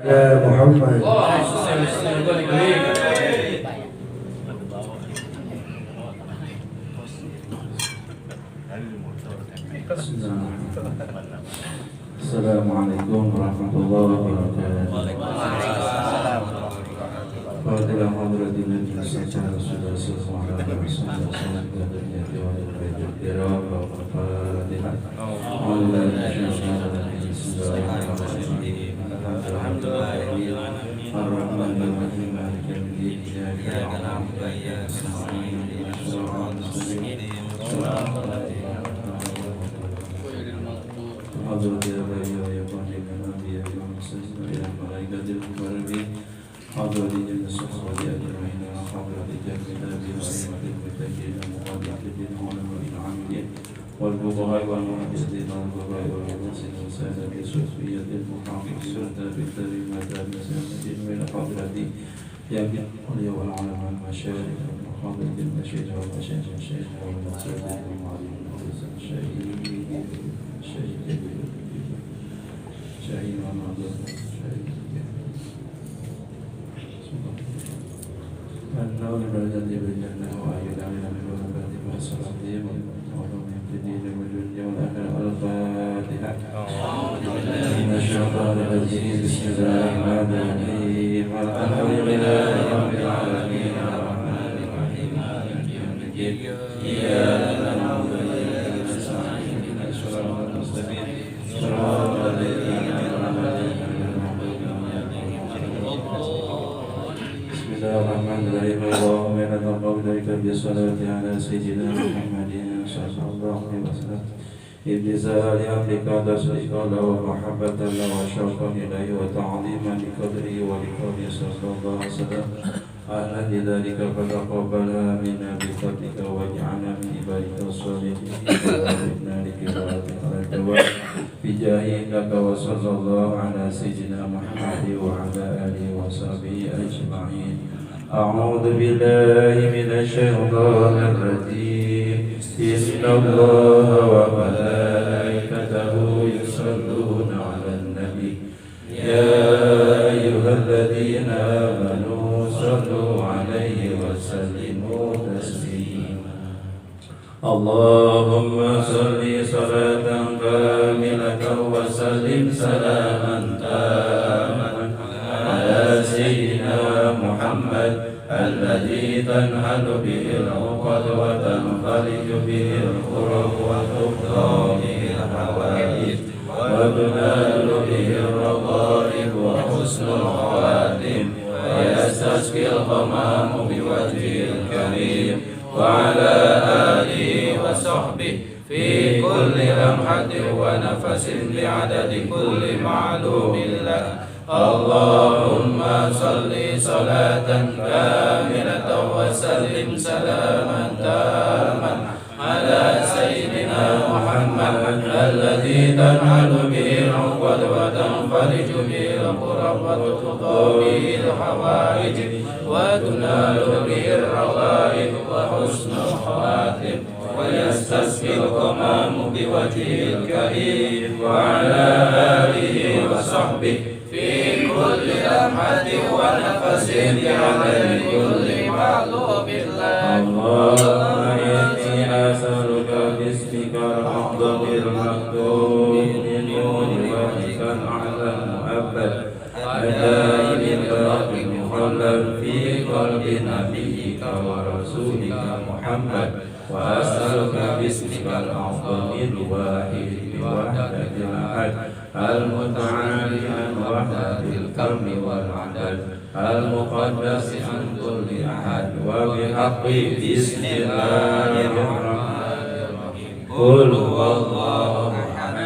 Ya Muhammad. Assalamualaikum warahmatullahi wabarakatuh. Fatiha hadratin nabi sallallahu alaihi والفقهاء والمحدثين والفقهاء والمحدثين والسادة الصوفية المحافظين بالكلمات المسلمين من حضرة يمين اليوم العلماء المشايخ وحضرة المشايخ والمشايخ الشيخ والمسجد والمعلم شهيد وناظر النور الذي بالجنة وأيضا من الولد والصلاة والعلوم في الدين والدنيا والآخرة الفاتحة من الشيطان الرجيم بسم الله الرحمن الرحيم الحمد لله رب العالمين الرحمن الرحيم مالك يوم الدين إياك نعبد وإياك نستعين اهدنا الصراط المستقيم صراط الذين أنعمت عليهم غير المغضوب عليهم. بسم الله الرحمن الرحيم اللهم إنا نرغب إليك بالصلاة على سيدنا محمد صلى الله عليه وسلم ابتزال أمرك تصديق له ومحبة له وشوقا إليه وتعظيما لقدره ولقوله صلى الله عليه وسلم أهلا لذلك فتقبلها منا بفضلك واجعلنا من عبادك الصالحين وارزقنا لقراءتك على الدوام بجاهك وصلى الله على سيدنا محمد وعلى آله وصحبه أجمعين. أعوذ بالله من الشيطان الرجيم إن الله وملائكته يصلون على النبي يا أيها الذين آمنوا صلوا عليه وسلموا تسليما. اللهم صل صلاة كاملة وسلم سلاما تاما على سيدنا محمد الذي تنحل به العقد وتنفرج به الكرب وتقضى به الحوائج وتنال به الرغائب وحسن الخواتم ويستسقي الغمام بوجهه الكريم وعلى آله وصحبه في كل لمحة ونفس بعدد كل معلوم له. اللهم صل صلاة كاملة وسلم سلاما تاما على سيدنا محمد الذي تنحل به العقد وتنفرج به الكرب وتقضى به الحوائج وتنال به الرغائب وحسن الخواتم ويستسقي الغمام بوجهه الكريم وعلى آله وصحبه في كل لمحة ونفس بعدد كل معلوم له. اللهم إني أسألك باسمك الأعظم المكتوب بنور وجهك الأعلى المؤبد الدائم الباقي المخلد في قلب نبيك ورسولك محمد وأسألك باسمك الأعظم الواحد بوحدة الأحد المتعالي عن وحدة الكرم والعدد المقدس عن كل أحد وبحق بسم الله الرحمن الرحيم قل هو الله أحد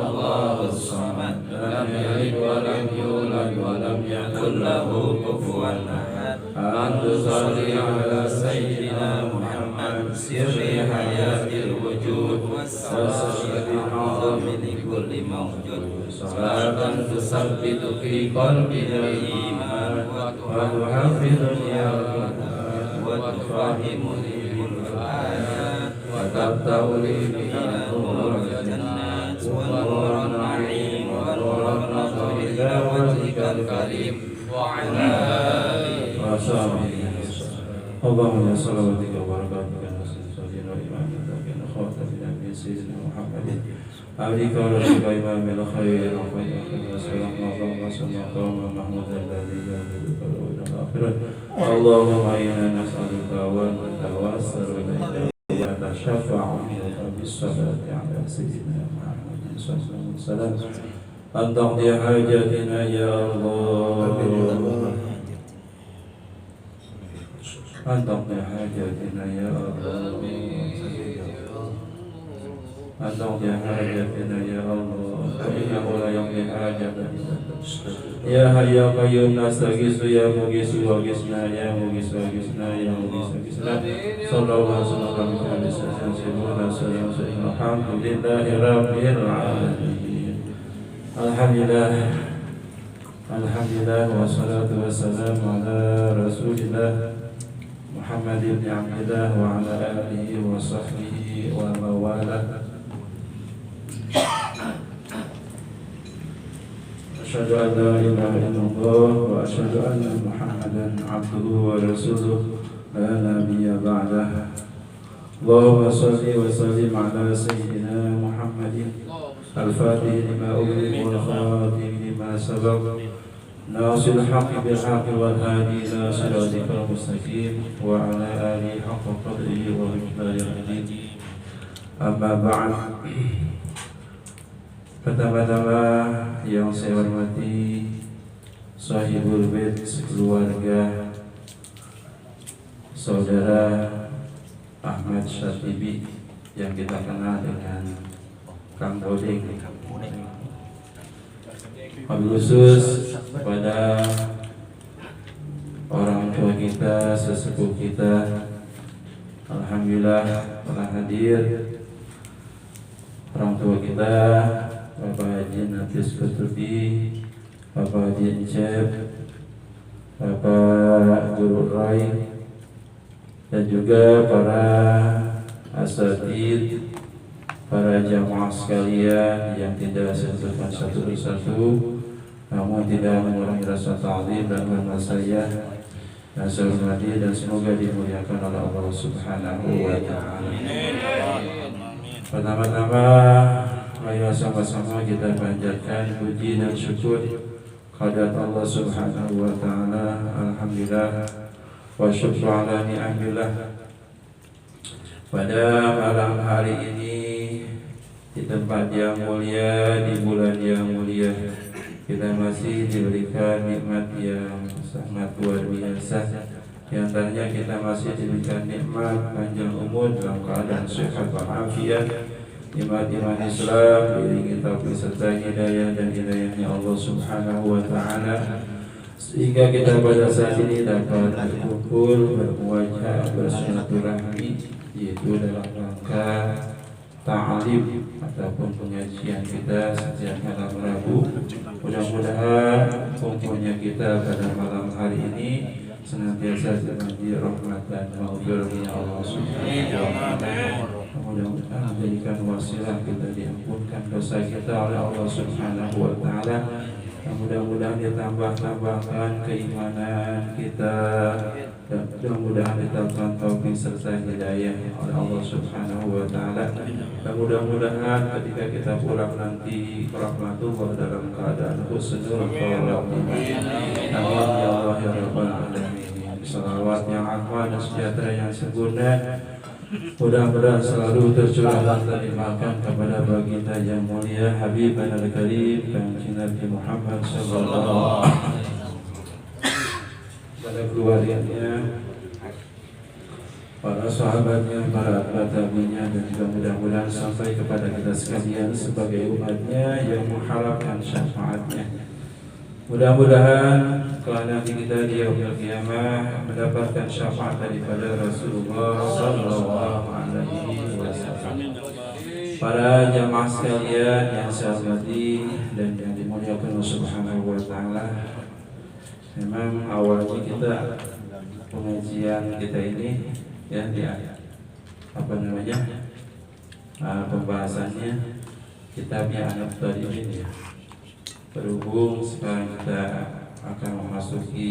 الله الصمد لم يلد ولم يولد ولم يكن له كفوا أحد أن تصلي على سيدنا محمد سر حياة الوجود والسر الأعظم لكل موجود صلاة تثبت في قلبنا الإيمان وتحفظني القرآن وتفهمني الآيات وتفتح لي بها نور الجنات ونور النعيم ونور النظر إلى وجهك الكريم وعلى آله وصحبه اللهم صلواتك وبركاتك على سيدنا وإمامنا خاتم الأنبياء سيدنا محمد عبدك ورسولك إمام الخير اللهم صل محمود الذي يهديك إلى الآخرة اللهم إنا نسألك ونتوسل إليك ونتشفع منك بالصلاة على سيدنا محمد صلى الله عليه وسلم أن تقضي حاجاتنا يا الله أن تقضي حاجاتنا يا الله أن تقضي حاجاتنا يا الله فإنه لا يقضي حاجتنا يا حي يا قيوم نستغيث يا مغيث واغثنا يا مغيث واغثنا يا مغيث واغثنا صلى الله عليه وسلم الحمد لله رب العالمين الحمد لله والصلاة والسلام على رسول الله محمد بن عبد الله وعلى آله وصحبه ومن والاه أشهد أن لا إله إلا الله وأشهد أن محمدا عبده ورسوله لا نبي بعده اللهم صل وسلم على سيدنا محمد الفاتح لما أغلق والخاتم لما سبق ناصر الحق بالحق والهادي إلى صراطك المستقيم وعلى آله حق قدره ومقداره العظيم أما بعد. Pertama-tama yang saya hormati Sahibul Bait, keluarga Saudara Ahmad Syatibi yang kita kenal dengan Kang Bodeng. Wabil khusus kepada orang tua kita, sesepuh kita, alhamdulillah telah hadir orang tua kita, Bapak Haji Nafis Kutubi, Bapak Haji Encep, Bapak Guru Rai, dan juga para asatidz, para jamaah sekalian yang tidak saya sebutkan satu persatu, namun tidak mengurangi rasa ta'zim dan hormat saya dan saya hormati dan semoga dimuliakan oleh Allah Subhanahu wa Ta'ala. Pertama-tama, mari sama-sama kita panjatkan puji dan syukur kehadirat Allah Subhanahu wa Ta'ala. Alhamdulillah wa syukru ala ni'amillah. Pada malam hari ini di tempat yang mulia, di bulan yang mulia, kita masih diberikan nikmat yang sangat luar biasa. Di antaranya kita masih diberikan nikmat panjang umur dalam keadaan sehat walafiat, nikmat iman Islam diiringi taufik serta hidayah dan hidayahnya Allah Subhanahu wa Ta'ala, sehingga kita pada saat ini dapat berkumpul, bermuajah, bersilaturahmi, yaitu dalam rangka ta'alim ataupun pengajian kita setiap malam Rabu. Mudah-mudahan kumpulnya kita pada malam hari ini senantiasa diberkahi rahmat dan maghfirahnya Allah Subhanahu wa Ta'ala. Mudah-mudahan menjadikan wasilah kita diampunkan dosa kita oleh Allah Subhanahu wa Ta'ala. Mudah-mudahan ditambah-tambahkan keimanan kita, dan mudah-mudahan ditambahkan taufik serta hidayah oleh Allah Subhanahu wa Ta'ala. Dan mudah-mudahan ketika kita pulang nanti rahmatullah dalam keadaan husnul khatimah. Amin ya Allah ya rabbal alamin. Salawat yang aman dan sejahtera yang sempurna mudah-mudahan selalu tercurah dan terlimpahkan kepada baginda yang mulia Habibana al-Karim Kanjeng Nabi Muhammad sallallahu alaihi wasallam, pada keluarganya, para sahabatnya, para tabi'innya, dan juga mudah-mudahan sampai kepada kita sekalian sebagai umatnya yang mengharapkan syafaatnya. Mudah-mudahan kelak nanti kita di yaumil qiyamah mendapatkan syafaat daripada Rasulullah sallallahu alaihi wasallam. Para jamaah sekalian yang saya hormati dan yang dimuliakan Allah Subhanahu wa Ta'ala, memang awalnya kita pengajian kita ini ya pembahasannya kitabnya Anak Tadimin ya. Berhubung sekarang kita akan memasuki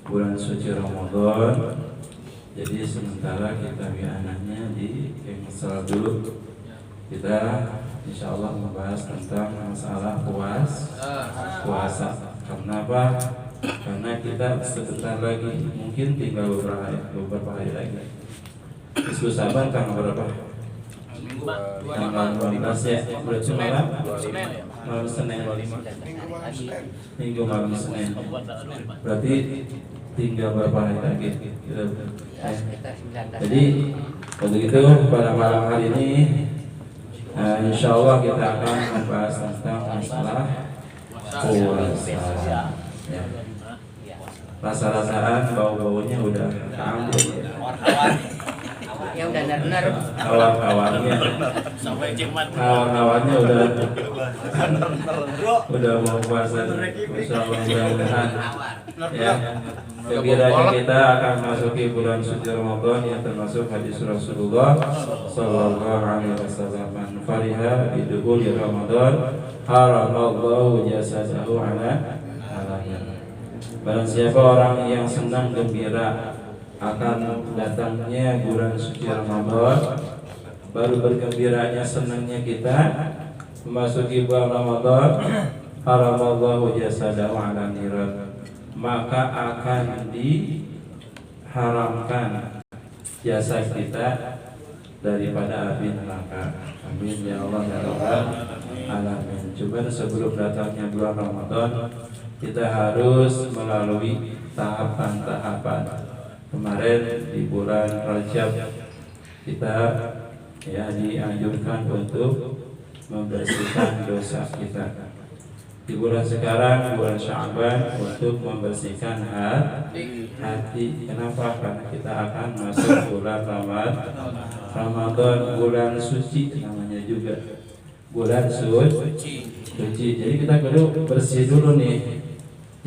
bulan suci Ramadan. Jadi sementara kita bianahnya di Kemasal dulu. Kita insya Allah membahas tentang masalah puasa. Kenapa? Karena kita sebentar lagi, mungkin tinggal beberapa hari lagi. Isu Saban tanggal berapa? Tanggal 12 ya. Berarti malam Senin. Minggu malam Senin. Berarti tinggal berapa hari lagi? Jadi begitu pada malam hari ini, insya Allah kita akan membahas tentang masalah puasa. Ya. Rasa-rasaan bau-baunya udah campur ya. Ya udah benar. Kawan-kawannya udah mau puasa. Masya Allah, mudah-mudahan ya. Sekiranya kita akan masuki bulan suci Ramadan yang termasuk hadis Rasulullah sallallahu alaihi wasallam, "Man fariha bidukhuli Ramadan haramallahu jasadahu ala alaihi." Barang siapa orang yang senang gembira akan datangnya bulan suci Ramadan, baru bergembiranya senangnya kita memasuki bulan Ramadan, haramallahu jasadahu ala niran, maka akan diharamkan jasa kita daripada api neraka. Amin ya Allah ya Rabbal alamin. Cuma sebelum datangnya bulan Ramadan, kita harus melalui tahapan-tahapan. Kemarin di bulan Rajab kita ya dianjurkan untuk membersihkan dosa kita. Di bulan sekarang, bulan Sya'ban, untuk membersihkan hati. Kenapa? Karena kita akan masuk bulan Ramadan, bulan suci namanya juga. Bulan suci. Jadi kita perlu bersih dulu nih.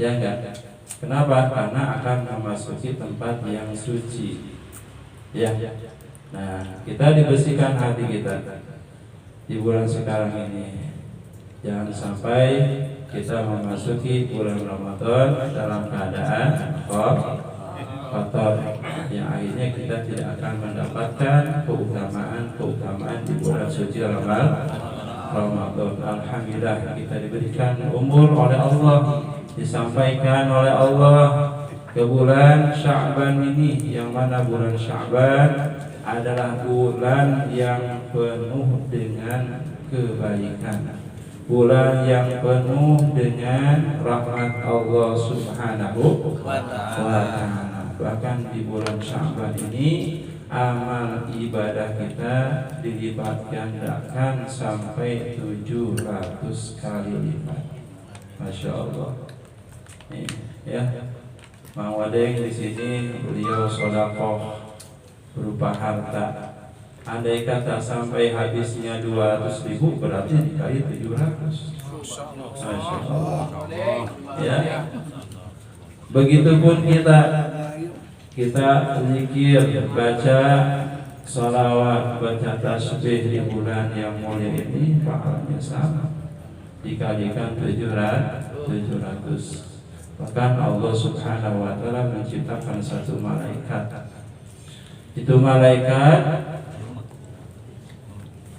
Ya enggak? Kenapa? Karena akan memasuki tempat yang suci. Ya. Nah, kita dibersihkan hati kita di bulan sekarang ini. Jangan sampai kita memasuki bulan Ramadan dalam keadaan kotor, yang akhirnya kita tidak akan mendapatkan keutamaan di bulan suci Ramadan. Alhamdulillah kita diberikan umur oleh Allah, disampaikan oleh Allah ke bulan Sya'ban ini, yang mana bulan Sya'ban adalah bulan yang penuh dengan kebaikan, bulan yang penuh dengan rahmat Allah Subhanahu wa ta'ala. Bahkan di bulan Sya'ban ini amal ibadah kita dilipat gandakan sampai 700 kali lipat. Masya Allah. Nih, ya, Mang Wadeng di sini beliau sedekah berupa harta. Andai kata sampai habisnya 200.000, berarti dikali 700. Masya Allah. Ya. Begitupun kita zikir, baca salawat, baca tasbih di bulan yang mulia ini, pahalanya sama, dikalikan 700. Bahkan Allah Subhanahu wa ta'ala menciptakan satu malaikat. Itu malaikat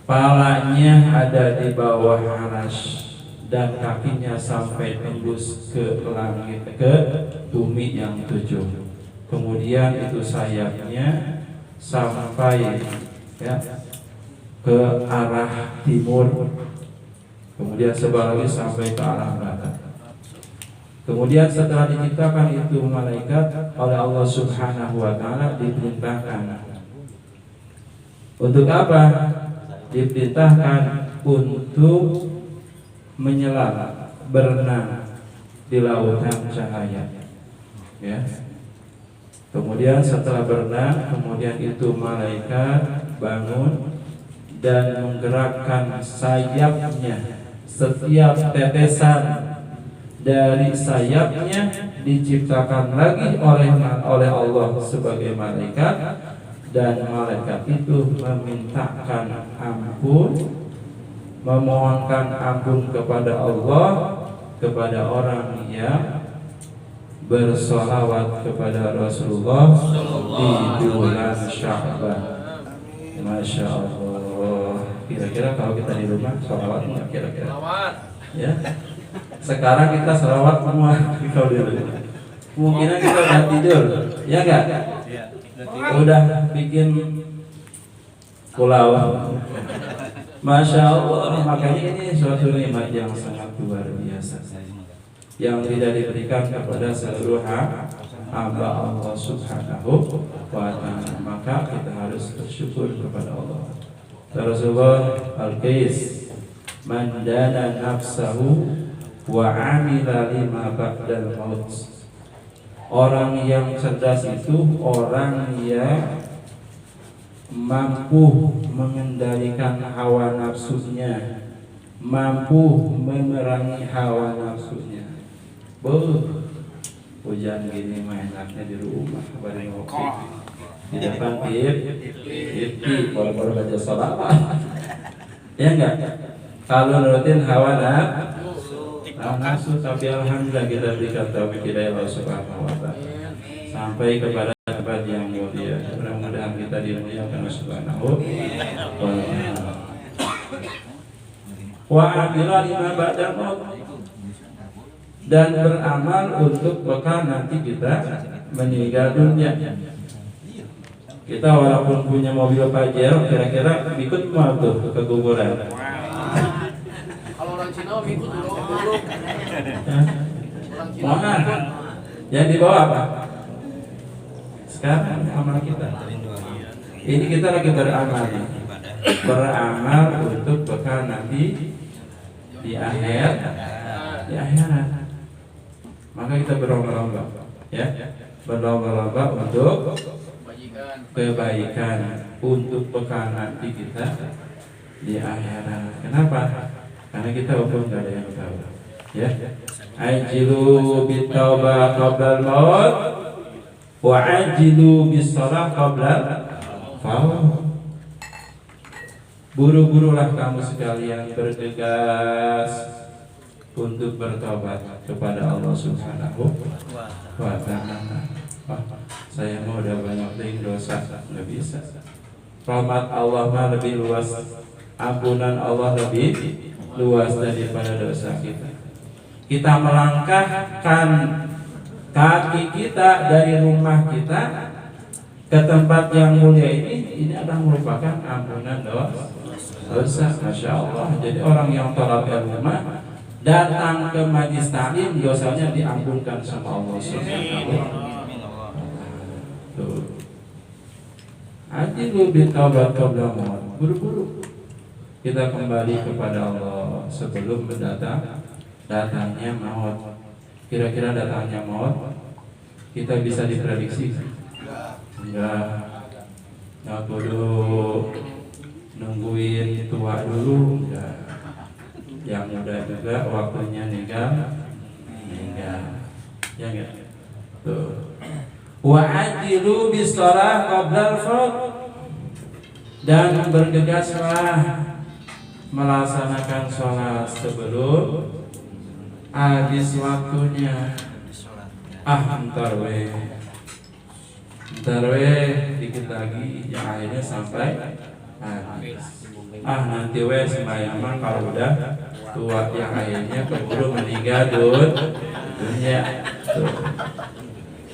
palanya ada di bawah arsy dan kakinya sampai tembus ke langit, ke bumi yang 7. Kemudian itu sayapnya sampai ya ke arah timur. Kemudian sebaliknya sampai ke arah barat. Kemudian setelah diciptakan itu malaikat oleh Allah Subhanahu wa ta'ala diperintahkan untuk apa? Diperintahkan untuk menyelam, berenang di lautan cahaya. Ya. Kemudian setelah berenang, kemudian itu malaikat bangun dan menggerakkan sayapnya. Setiap tetesan dari sayapnya diciptakan lagi oleh Allah sebagai malaikat, dan malaikat itu memintakan ampun, memohonkan ampun kepada Allah, kepada orang yang bersolawat kepada Rasulullah di bulan Sya'ban. Masya Allah. Kira-kira kalau kita di rumah solawat nggak kira-kira? Ya. Sekarang kita solawat semua kalau di rumah. Mungkin kita udah tidur, ya nggak? Udah bikin pulau. Masya Allah. Makanya ini suatu nikmat yang sangat luar biasa, yang tidak diberikan kepada seluruh hamba Allah Subhanahu wa ta'ala. Maka kita harus bersyukur kepada Allah. Rasulullah Al-Qais, man dana nafsahu wa amila lima ba'dal maut. Orang yang cerdas itu orang yang mampu mengendalikan hawa nafsunya, mampu memerangi hawa nafsunya. Hujan gini mah enaknya di rumah bareng ngopi di depan TV, baru baca sholawat. Ya enggak? Kalau nurutin hawa nafsu, tapi alhamdulillah kita berikan taufik hidayah Allah Subhanahu wa ta'ala sampai kepada tempat yang mulia. Mudah-mudahan kita dimuliakan Allah Subhanahu wa ta'ala. Wa amila lima ba'dal maut, dan beramal untuk bekal nanti kita meninggal dunia. Kita walaupun punya mobil Pajero, kira-kira ikut mau tuh ke kuburan? Kalau orang Cina ikut dulu. Mana? Yang dibawa apa? Sekarang amal kita. Ini kita lagi beramal, beramal untuk bekal nanti di akhirat. Maka kita berlomba-lomba, ya, berlomba-lomba untuk kebaikan, untuk bekal nanti kita di akhirat. Kenapa? Karena kita pun nggak ada yang tahu, ya. Ajilu bitaubah qabla al-maut, wa ajilu bis-shalah qabla al-maut. Buru-burulah kamu sekalian bergegas untuk bertobat kepada Allah Subhanahu wa ta'ala. Saya mau udah banyak dosa, nggak bisa. Rahmat Allah mah lebih luas, ampunan Allah lebih luas daripada dosa kita. Kita melangkahkan kaki kita dari rumah kita ke tempat yang mulia ini adalah merupakan ampunan dosa. Masya Allah. Jadi orang yang tolak ilmu datang ke majlis taklim, dosanya diampunkan sama Allah Subhanahu wa ta'ala. Ajilu bitaubat qabla maut. Buru-buru kita kembali kepada Allah sebelum datangnya maut. Kira-kira datangnya maut kita bisa diprediksi? Nggak perlu nungguin tua dulu. Yang muda juga waktunya meninggal, ya enggak? Tuh. Wa ajilu bis-shalah qabla al-maut, dan bergegaslah melaksanakan sholat sebelum habis waktunya. Ntar weh dikit lagi, yang akhirnya sampai habis. Nanti weh sembahyang mah kalau udah tua, yang akhirnya keburu meninggal dunia.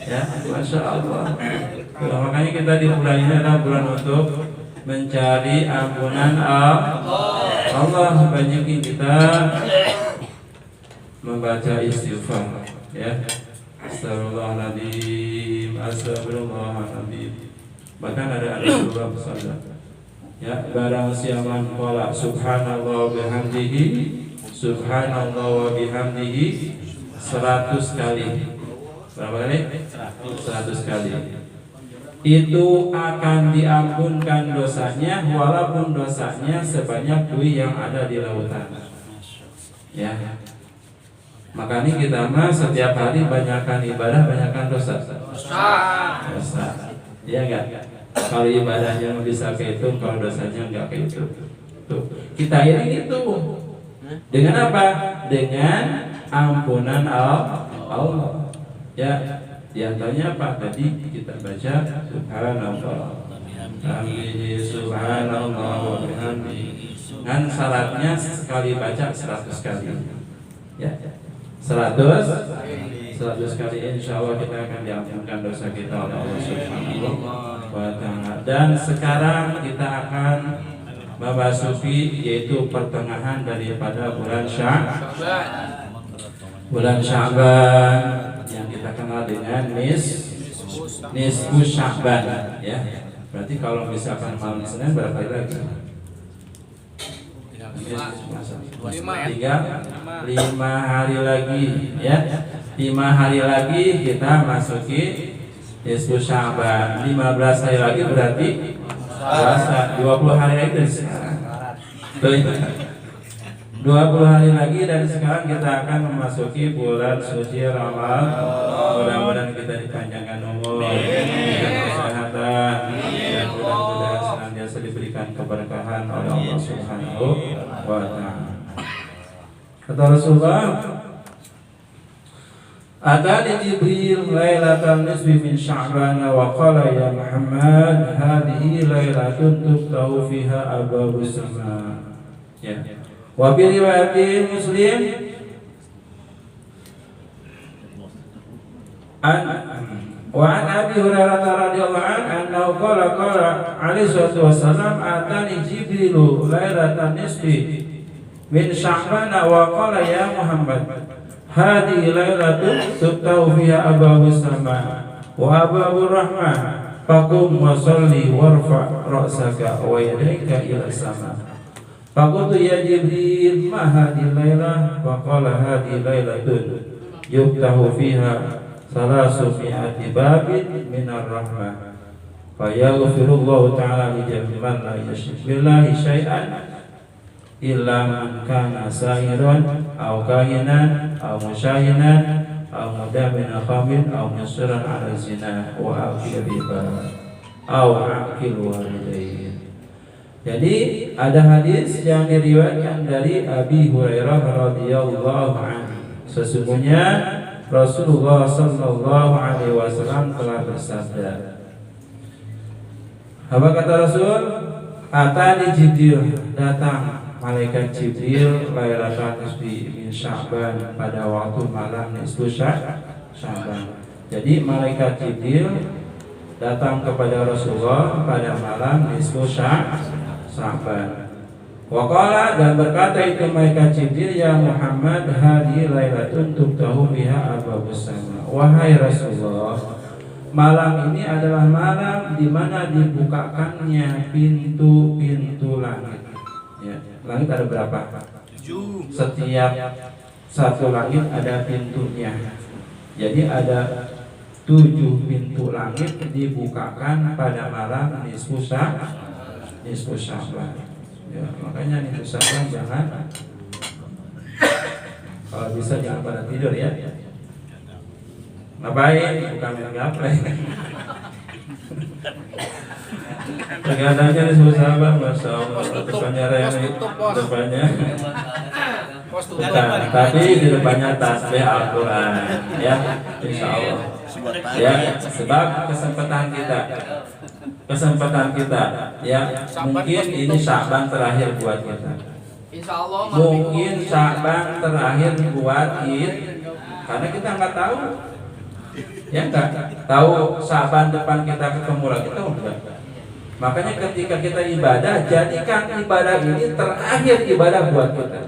Ya, Masya Allah. Makanya kita di bulan ini adalah bulan untuk mencari ampunan Allah. Banyakin kita membaca istighfar, ya. Astagfirullahaladzim, astagfirullahaladzim. Bahkan ada Rasulullah bersabda, ya, barang siapa qala subhanallah bihamdihi, subhanallah wa bihamdihi 100 kali. Berapa kali? 100 kali. Itu akan diampunkan dosanya, walaupun dosanya sebanyak buih yang ada di lautan. Ya. Makanya kita mah setiap hari banyakkan ibadah, banyakkan dosa. Dosa. Iya enggak? Kalau ibadahnya bisa kehitung, kalau dosanya enggak kehitung. Tuh. Kita ini itu dengan apa? Dengan ampunan Allah. Ya, di antaranya apa? Tadi kita baca subhanallah, hamdihi subhanallah wa bihamdihi. Dengan syaratnya sekali baca 100 kali. Ya, 100 kali, insya Allah kita akan diampunkan dosa kita oleh Allah Subhanahu wa Ta'ala. Dan sekarang kita akan memasuki yaitu pertengahan daripada bulan Sya'ban yang kita kenal dengan nisfu Sya'ban, ya. Berarti kalau misalkan malam Senin berapa hari lagi? 5 hari lagi, ya. 5 hari lagi kita masuki nisfu Sya'ban. 15 hari lagi berarti puasa. 20 hari lagi dari sekarang. 20 hari lagi dari sekarang kita akan memasuki bulan suci Ramadan. Mudah-mudahan kita dipanjangkan umur, diberikan kesehatan, dan mudah-mudahan senantiasa diberikan keberkahan oleh Allah Subhanahu wa Ta'ala. Kata Rasulullah, Atani Jibril lailatan nisfi min Sya'ban wa qala ya Muhammad hadhihi lailatun tuftahu fiha abwabus sama. Ya. Wa bi riwayati Muslim wa an Abi Hurairah radhiyallahu anhu qala alaihi wasallam atani Jibril lailatan nisfi min Sya'ban wa qala ya Muhammad hadhihi lailatun tuftahu fiha abwabus sama wa abwabur rahmah faqum wa sholli warfa' ra'saka wa yadayka ila sama. Faqultu ya Jibril ma hadhihi lailah wa qala hadhihi lailatun yuftahu fiha salasumi'ati babin minar rahmah fa yaghfirullahu ta'ala li jami'an la yusyrik billahi syai'an illa man kana sahiran aw kahinan aw musyahinan aw mudamin khamrin aw musirran ala zina wa akil riba aw akil walidayhi. Jadi ada hadis yang diriwayatkan dari Abi Hurairah radhiyallahu anhu. Sesungguhnya Rasulullah sallallahu alaihi wasallam telah bersabda. Apa kata Rasul? Atani Jibril, datang malaikat Jibril lailatan nisfi min Sya'ban, pada waktu malam nisfu Sya'ban. Jadi malaikat Jibril datang kepada Rasulullah pada malam nisfu Sya'ban. Waqala, dan berkata itu malaikat Jibril, ya Muhammad hadhihi lailatun tuftahu biha abwabus sama. Wahai Rasulullah, malam ini adalah malam di mana dibukakannya pintu-pintu langit. Ya, langit ada berapa? 7. Setiap satu langit ada pintunya. Jadi ada 7 pintu langit dibukakan pada malam nisfu Sya'ban. Ya, makanya nisfu Sya'ban jangan, kalau bisa jangan pada tidur ya. Ngapain? Bukan main gaplek. Terkadangnya nisfu Sya'ban, masya Allah, depannya remi, depannya. Tapi di depannya tasbih Al-Quran, ya, insya Allah. Ya, sebab kesempatan kita, ya, mungkin ini Sya'ban terakhir buat kita. Mungkin Sya'ban terakhir buat kita, karena kita nggak tahu, ya nggak tahu Sya'ban depan kita ketemu lagi, tahu nggak? Makanya ketika kita ibadah, jadikan ibadah ini terakhir ibadah buat kita.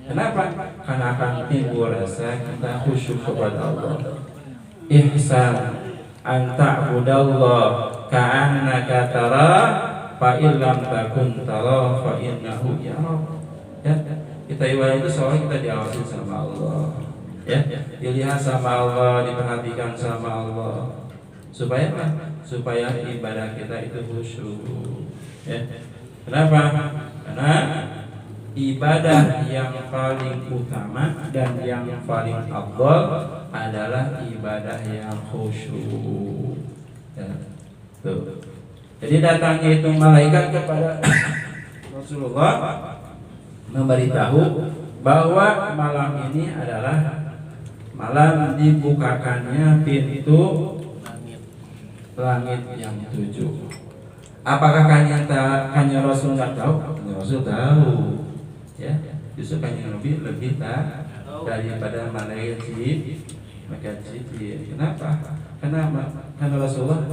Kenapa? Karena akan timbul rasa kita khusyuk kepada Allah. Ihsan an ta'budallah ka'annaka tara fa illam takun tara fa innahu yara. Ya, kita ibadah itu soalnya kita diawasi sama Allah. Ya, dilihat sama Allah, diperhatikan sama Allah. Supaya apa? Supaya ibadah kita itu khusyuk. Ya. Kenapa? Karena ibadah yang paling utama dan yang paling afdal adalah ibadah yang khusyuk. Ya. Tuh. Jadi datangnya itu malaikat kepada Rasulullah memberitahu bahwa malam ini adalah malam dibukakannya pintu langit yang 7. Apakah Kanjeng Rasul nggak tahu? Kanjeng Rasul tahu. Ya, justru Kanjeng Nabi lebih tahu daripada malaikat Jibril. Kenapa? Karena Rasulullah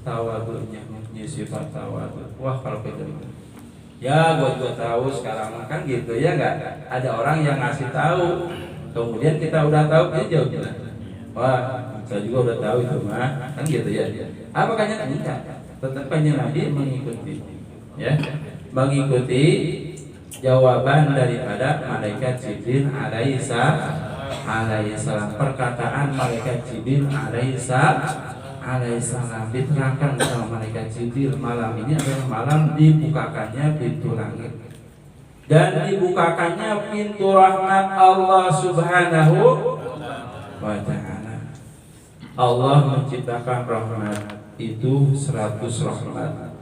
tawadhunya, sifat tawadhu. Wah, kalau kita ya gua tahu sekarang kan gitu ya, nggak ada orang yang ngasih tahu. Kemudian kita udah tahu, dia jauh bilang, wah saya juga udah tahu itu mah, kan gitu ya. Apa kayaknya enggak? Tetap Kanjeng Nabi mengikuti, ya, mengikuti jawaban daripada malaikat Jibril alaihissalam. Perkataan malaikat Jibril alaihissalam diterangkan sama malaikat Jibril, malam ini adalah malam dibukakannya pintu langit dan dibukakannya pintu rahmat Allah Subhanahu wa ta'ala. Allah menciptakan rahmat itu 100 rahmat,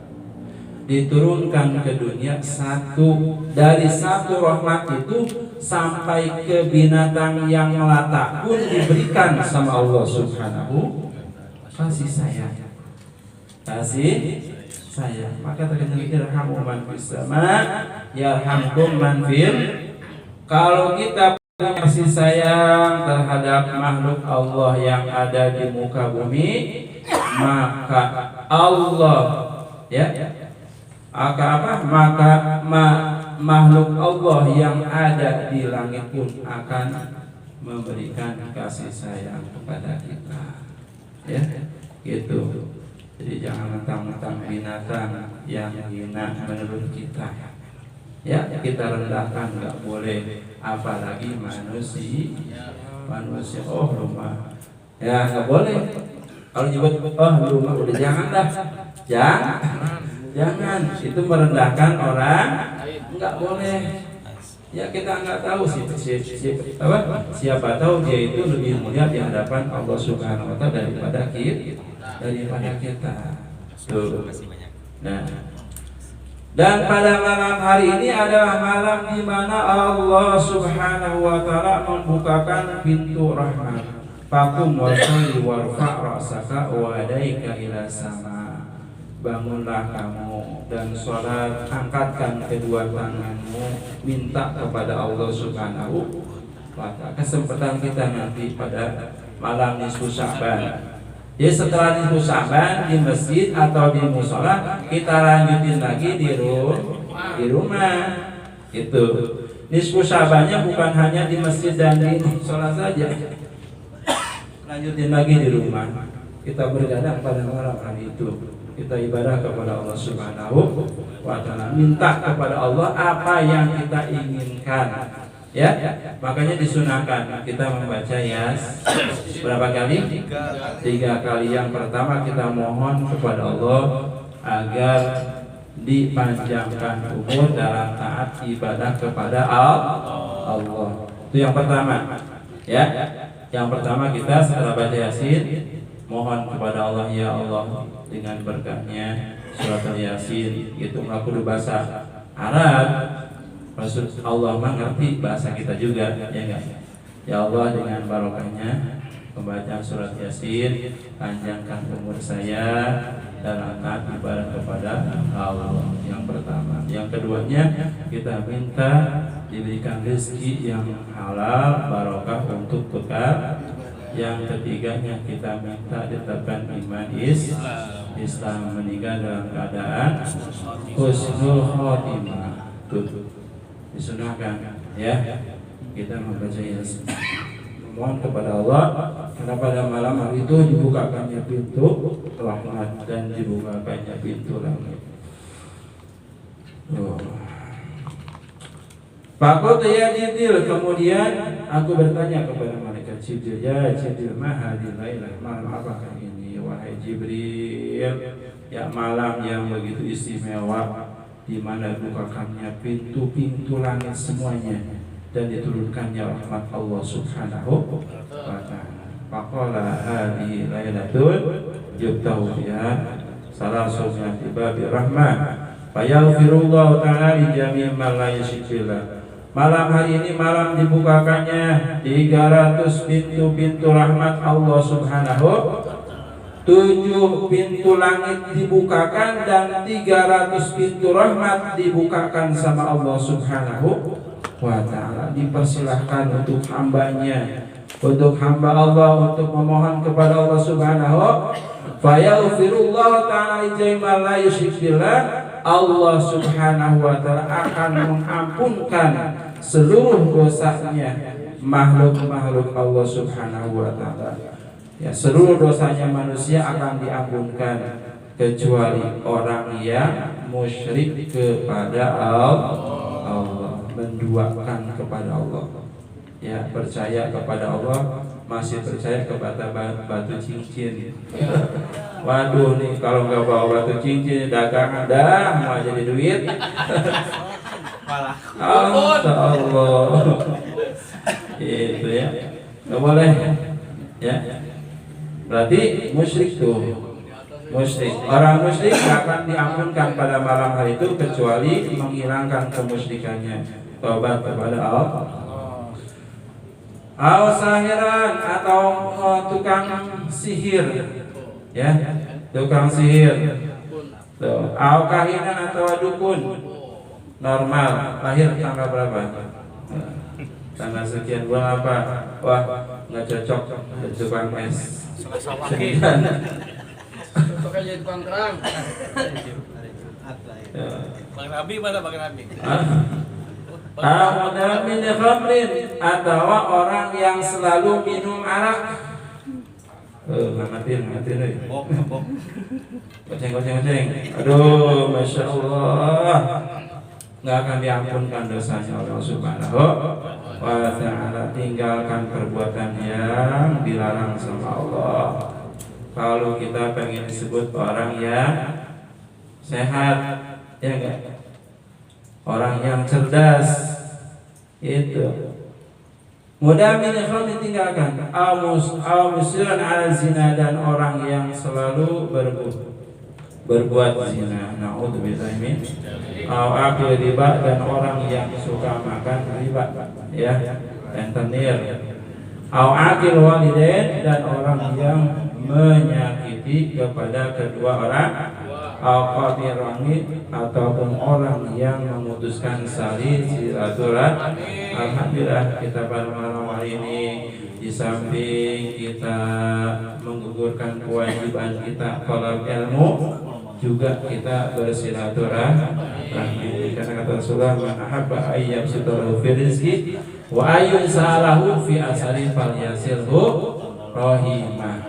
diturunkan ke dunia satu. Dari satu rahmat itu sampai ke binatang yang melata pun diberikan sama Allah Subhanahu kasih sayang. Maka terkadang irhamu man fis sama yarhamkum man fil. Kalau kita kasih sayang terhadap makhluk Allah yang ada di muka bumi, maka Allah makhluk Allah yang ada di langit pun akan memberikan kasih sayang kepada kita, ya, gitu. Jadi jangan mentang-mentang binatang yang hina menurut kita, ya, kita rendahkan, nggak boleh. Apalagi manusia, oh rumah, ya nggak boleh. Kalau nyebut rumah udah jangan, itu merendahkan orang, nggak boleh. Ya kita nggak tahu siapa tahu dia itu lebih mulia di hadapan Allah Subhanahu wa ta'ala daripada kita. Tuh. Nah, dan pada malam hari ini adalah malam di mana Allah Subhanahu wa ta'ala membukakan pintu rahmat. Faqum wa sholli warfa' ra'saka wa yadaika ila sama. Bangunlah kamu dan sholat, angkatkan kedua tanganmu, minta kepada Allah Subhanahu wa ta'ala. Kesempatan kita nanti pada malam nisfu Sya'ban. Jadi setelah nisfu Sya'ban di masjid atau di mushola, kita lanjutin lagi di rumah. Itu nisfu Sya'bannya bukan hanya di masjid dan di mushola saja, lanjutin lagi di rumah. Kita bergadang pada malam hari itu, kita ibadah kepada Allah Subhanahu wa ta'ala, minta kepada Allah apa yang kita inginkan, ya. Makanya disunahkan kita membaca Yas berapa kali? 3 kali. Yang pertama kita mohon kepada Allah agar dipanjangkan umur dalam taat ibadah kepada Allah. Itu yang pertama, ya. Yang pertama kita setelah baca Yasin mohon kepada Allah, ya Allah, dengan berkatnya surat Yasin, gitu. Nggak perlu bahasa Arab, maksud Allah mengerti bahasa kita juga, ya enggak? Ya Allah, dengan barokahnya pembacaan surat Yasin, panjangkan umur saya dalam taat ibadah kepada Allah. Yang pertama. Yang keduanya kita minta diberikan rezeki yang halal, barokah untuk bekal. Yang ketiganya kita minta ditetapkan iman Islam, meninggal dalam keadaan husnul khotimah. Tuh disunahkan, ya, kita membaca Yasin. Mohon kepada Allah karena pada malam hari itu dibukakannya pintu rahmat dan dibukakannya pintu langit. Fakut ya Jibril, kemudian aku bertanya kepada malaikat Jibril, ya Jibril, mahadil lailah, malam apakah ini wahai Jibril? Ya malam yang begitu istimewa, di mana dibukakannya pintu-pintu langit semuanya dan diturunkannya rahmat Allah Subhanahu wa ta'ala. Faqala hadhihi lailatul yubtahu fiha salasu mi'ati babi rahmah. Fayaghfirullahu ta'ala li jami'i man la yusyrik billah Malam hari ini malam dibukakannya 300 pintu-pintu rahmat Allah Subhanahu, 7 pintu langit dibukakan dan 300 pintu rahmat dibukakan sama Allah Subhanahu wa ta'ala. Dipersilahkan untuk hambanya, untuk hamba Allah untuk memohon kepada Allah Subhanahu fayaghfirullah ta'ala ijaiman la yusyrik billah. Allah Subhanahu wa ta'ala akan mengampunkan seluruh dosanya makhluk-makhluk Allah Subhanahu wa ta'ala. Ya, seluruh dosanya manusia akan diampunkan kecuali orang yang musyrik kepada Allah, menduakan kepada Allah. Ya, percaya kepada Allah, masih percaya kepada batu cincin. Waduh nih, kalau nggak bawa batu cincin dagangan dah mau jadi duit. Allah, itu ya, nggak boleh. Ya, berarti musyrik tuh, musyrik. Orang musyrik akan diampunkan pada malam hari itu kecuali menghilangkan kemusyrikannya, tobat kepada Allah. Sahiran atau tukang sihir, ya, tukang sihir. Kahinan atau dukun. Normal, lahir tanggal berapa? Tanggal sekian, bulan apa? Wah, nggak cocok tukang es. Cocok aja tukang kerang. Bang Nabi mana Bang Nabi? Min khamrin, atau orang yang selalu minum arak. Ngamatin. Goceng. Aduh, masya Allah, nggak akan diampunkan dosanya Allah Subhanahu wa ta'ala. Tinggalkan perbuatan yang dilarang sama Allah. Kalau kita pengen disebut orang yang sehat, ya enggak? Orang yang cerdas, itu mudah minifal ditinggalkan. Musyiran ala zina, dan orang yang selalu berbuat zina. Naudzubillah min. Akil riba, dan orang yang suka makan riba, ya, rentenir. Akil walidain, dan orang yang menyakiti kepada kedua orang. Al-Qadirani, ataupun orang yang memutuskan silaturahmi. Alhamdulillah, kita pada malam hari ini di samping kita menggugurkan kewajiban kita talab ilmu, juga kita bersilaturahmi. Karena kata Rasulullah, man ahabba ayyam sitalahu fi rizqi wa ayyun salahu fi asari falyasilhu rahimah.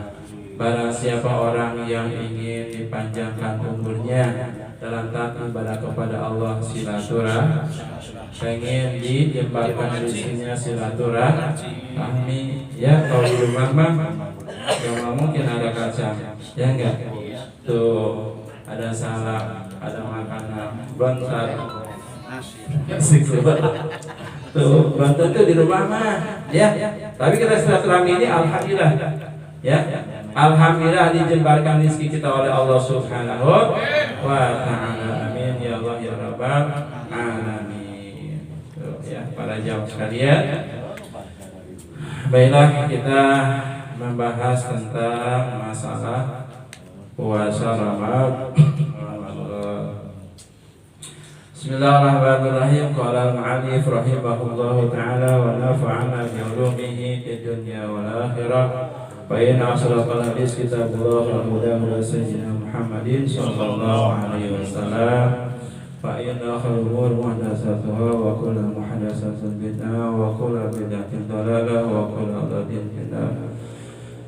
Barang siapa orang yang ingin dipanjangkan umurnya dalam taat ibadah kepada Allah, silaturahmi, pengen dijembatkan rezekinya silaturahmi. Ya, kalau di rumah mah yang mungkin ada kaca, ya enggak? Tuh ada salak, ada makanan, bantar. Tuh bantar tuh di rumah mah, ya. Tapi kita silaturahmi ini alhamdulillah, ya. Alhamdulillah dijembarkan rezeki kita oleh Allah Subhanahu wa ta'ala. Amin ya Allah ya Rabbal alamin. Ya, para jamaah sekalian, baiklah, kita membahas tentang masalah puasa Ramadan. Bismillahirrahmanirrahim. Qala al-mu'allif rahimahullahu ta'ala wa nafa'ana bi ulumihi fid dunya wal akhirah. فإن أصدق الحديث كتاب الله والهدى هدى سيدنا محمد صلى الله عليه وسلم فإن خير الأمور محدثاتها وكل محدثة بدعة وكل بدعة ضلالة وكل ضلالة في النار.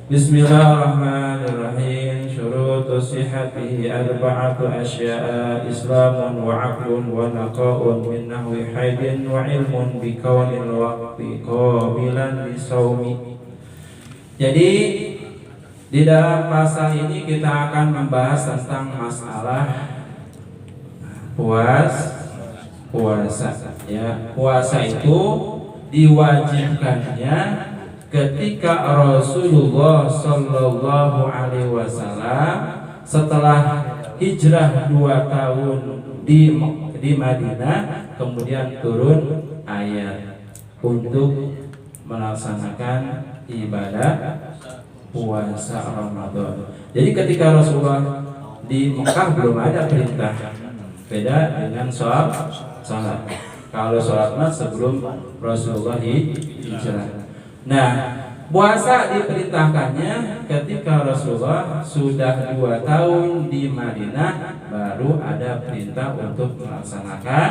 بسم الله الرحمن الرحيم. شروط صحته أربعة أشياء: إسلام وعقل ونقاء من نحو حيض وعلم بكون الوقت قابلا للصوم. Jadi di dalam pasal ini kita akan membahas tentang masalah puasa. Ya, puasa itu diwajibkannya ketika Rasulullah Shallallahu Alaihi Wasallam setelah hijrah 2 tahun di Madinah, kemudian turun ayat untuk melaksanakan ibadah puasa Ramadan. Jadi ketika Rasulullah di Mekah belum ada perintah, beda dengan sholat. Kalau sholat sebelum Rasulullah hijrah. Nah, puasa diperintahkannya ketika Rasulullah sudah 2 tahun di Madinah, baru ada perintah untuk melaksanakan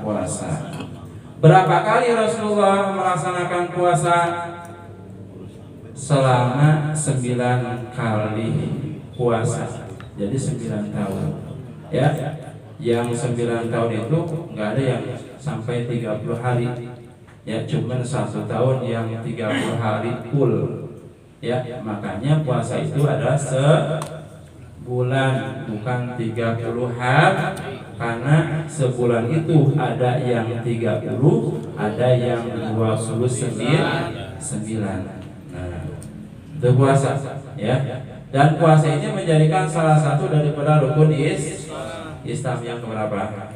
puasa. Berapa kali Rasulullah melaksanakan puasa? Selama 9 kali puasa. Jadi 9 tahun. Ya, yang 9 tahun itu nggak ada yang sampai 30 hari. Ya, cuman 1 tahun yang 30 hari full. Ya, makanya puasa itu adalah sebulan, bukan 30 hari. Karena sebulan itu ada yang 30, ada yang 29. Nah, itu puasa, ya. Dan puasa ini menjadikan salah satu daripada rukun Islam yang keberapa?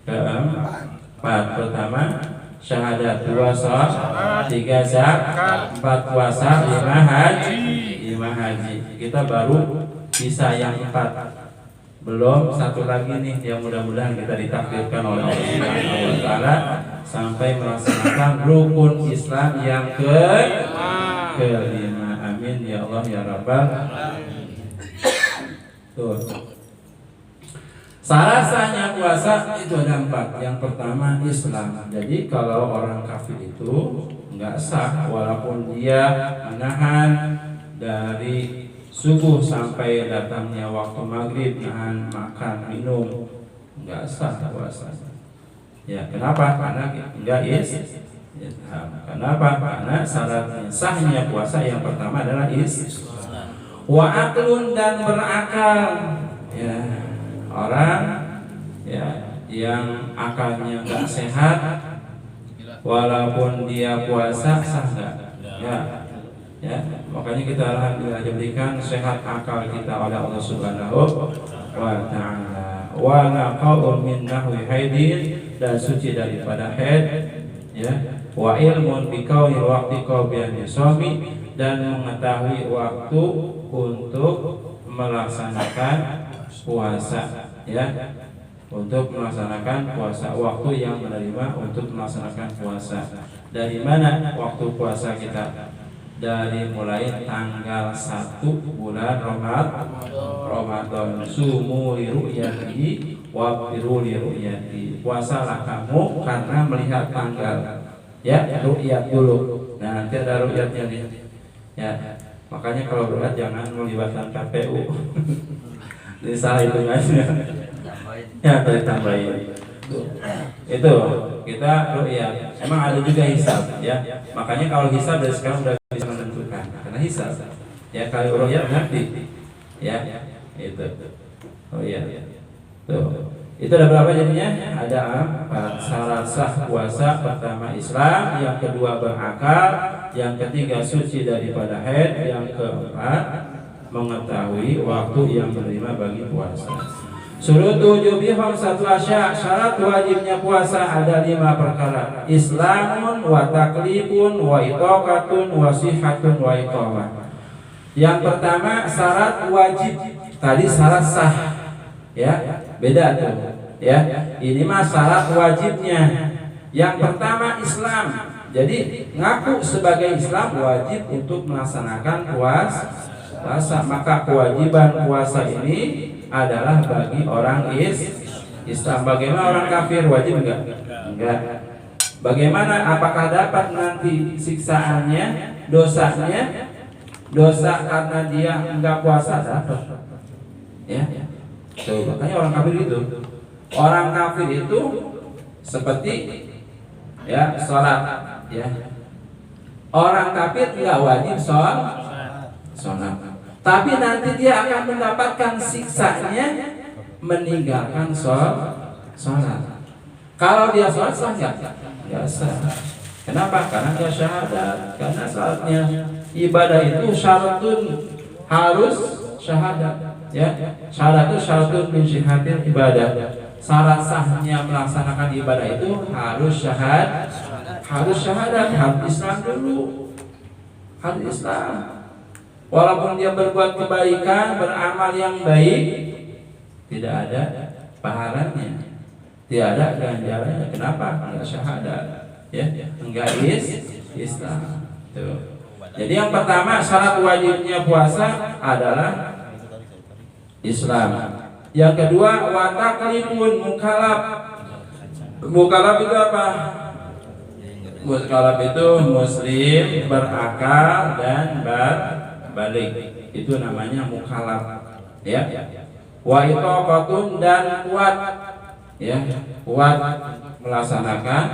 Keempat. Pertama syahadat, 2 sholat, 3 zakat, 4 puasa, 5 haji. Kita baru bisa yang 4. Belum satu lagi nih yang mudah-mudahan kita ditakdirkan oleh Allah Subhanahu wa taala sampai melaksanakan rukun Islam yang kelima. Amin ya Allah ya Rabbal. Tuh. Salah sahnya puasa itu ada 4. Yang pertama Islam. Jadi kalau orang kafir itu enggak sah walaupun dia menahan dari subuh sampai datangnya waktu maghrib, nahan makan minum, enggak sah puasa. Ya, kenapa? Karena enggak Kenapa? Karena syaratnya sahnya puasa yang pertama adalah wa aklun, dan berakal. Ya, orang ya yang akalnya enggak sehat walaupun dia puasa sah enggak? Ya, makanya kita alhamdulillah diberikan sehat akal kita oleh Allah Subhanahu wa taala. Wa naqaul min nahwi haidin, dan suci daripada haid, ya. Wa ilmun bi qauli waqti qabiyan yusami, dan mengetahui waktu untuk melaksanakan puasa, ya. Untuk melaksanakan puasa, waktu yang menerima untuk melaksanakan puasa. Dari mana waktu puasa kita? Dari mulai tanggal 1 bulan Ramadan. Sumu li ru'yati wa biru li ru'yati. Puasalah kamu karena melihat tanggal. Ya, ru'yat dulu. Nah, nanti ada ru'yatnya nih. Ya. Makanya kalau ru'yat jangan melibatkan KPU. Jadi salah hitungannya. Ya, tambahin. Itu kita ru'yat. Emang ada juga hisab, ya. Makanya kalau hisab dari sekarang udah bisa menentukan karena hisab. Ya, kalau ru'yat nanti. Ya, itu. Oh iya. Tuh. Itu ada berapa jadinya? Ada 4 syarat sah puasa. Pertama Islam, yang kedua berakal, yang ketiga suci daripada haid, yang keempat mengetahui waktu yang menerima bagi puasa. Surutu jubi khamsatu asya, syarat wajibnya puasa ada 5 perkara. Islamun wa taklifun wa itaqatun wa sihatun wa iqamah. Yang pertama syarat wajib, tadi syarat sah. Ya, beda tuh. Ya, ini mah syarat wajibnya. Yang pertama Islam. Jadi ngaku sebagai Islam wajib untuk melaksanakan puasa. Maka kewajiban puasa ini adalah bagi orang Islam. Bagaimana orang kafir wajib enggak? Enggak. Bagaimana, apakah dapat nanti siksaannya, dosanya? Dosa karena dia enggak puasa dapat. Ya. Tuh, makanya orang kafir itu. Orang kafir itu seperti ya sholat, ya. Orang kafir enggak wajib sholat. Tapi nanti dia akan mendapatkan siksanya meninggalkan sholat. Kalau dia sholat sah nggak? Nggak sah. Kenapa? Karena dia syahadat. Karena saatnya ibadah itu syaratun harus syahadat. Ya, syahadat itu syaratun min syihatil ibadah. syarat sahnya melaksanakan ibadah itu harus syahadat, harus Islam dulu, harus Islam. Walaupun dia berbuat kebaikan, beramal yang baik, tidak ada pahalanya, tidak ada ganjarannya. Kenapa? Enggak syahadat, ya, enggak Islam. Tuh. Jadi yang pertama syarat wajibnya puasa adalah Islam. Yang kedua wataklimun mukallaf. Mukallaf itu apa? Mukallaf itu muslim, berakal dan balik. Itu namanya mukallaf. Ya. Wa itaqatun dan kuat. Ya, kuat melaksanakan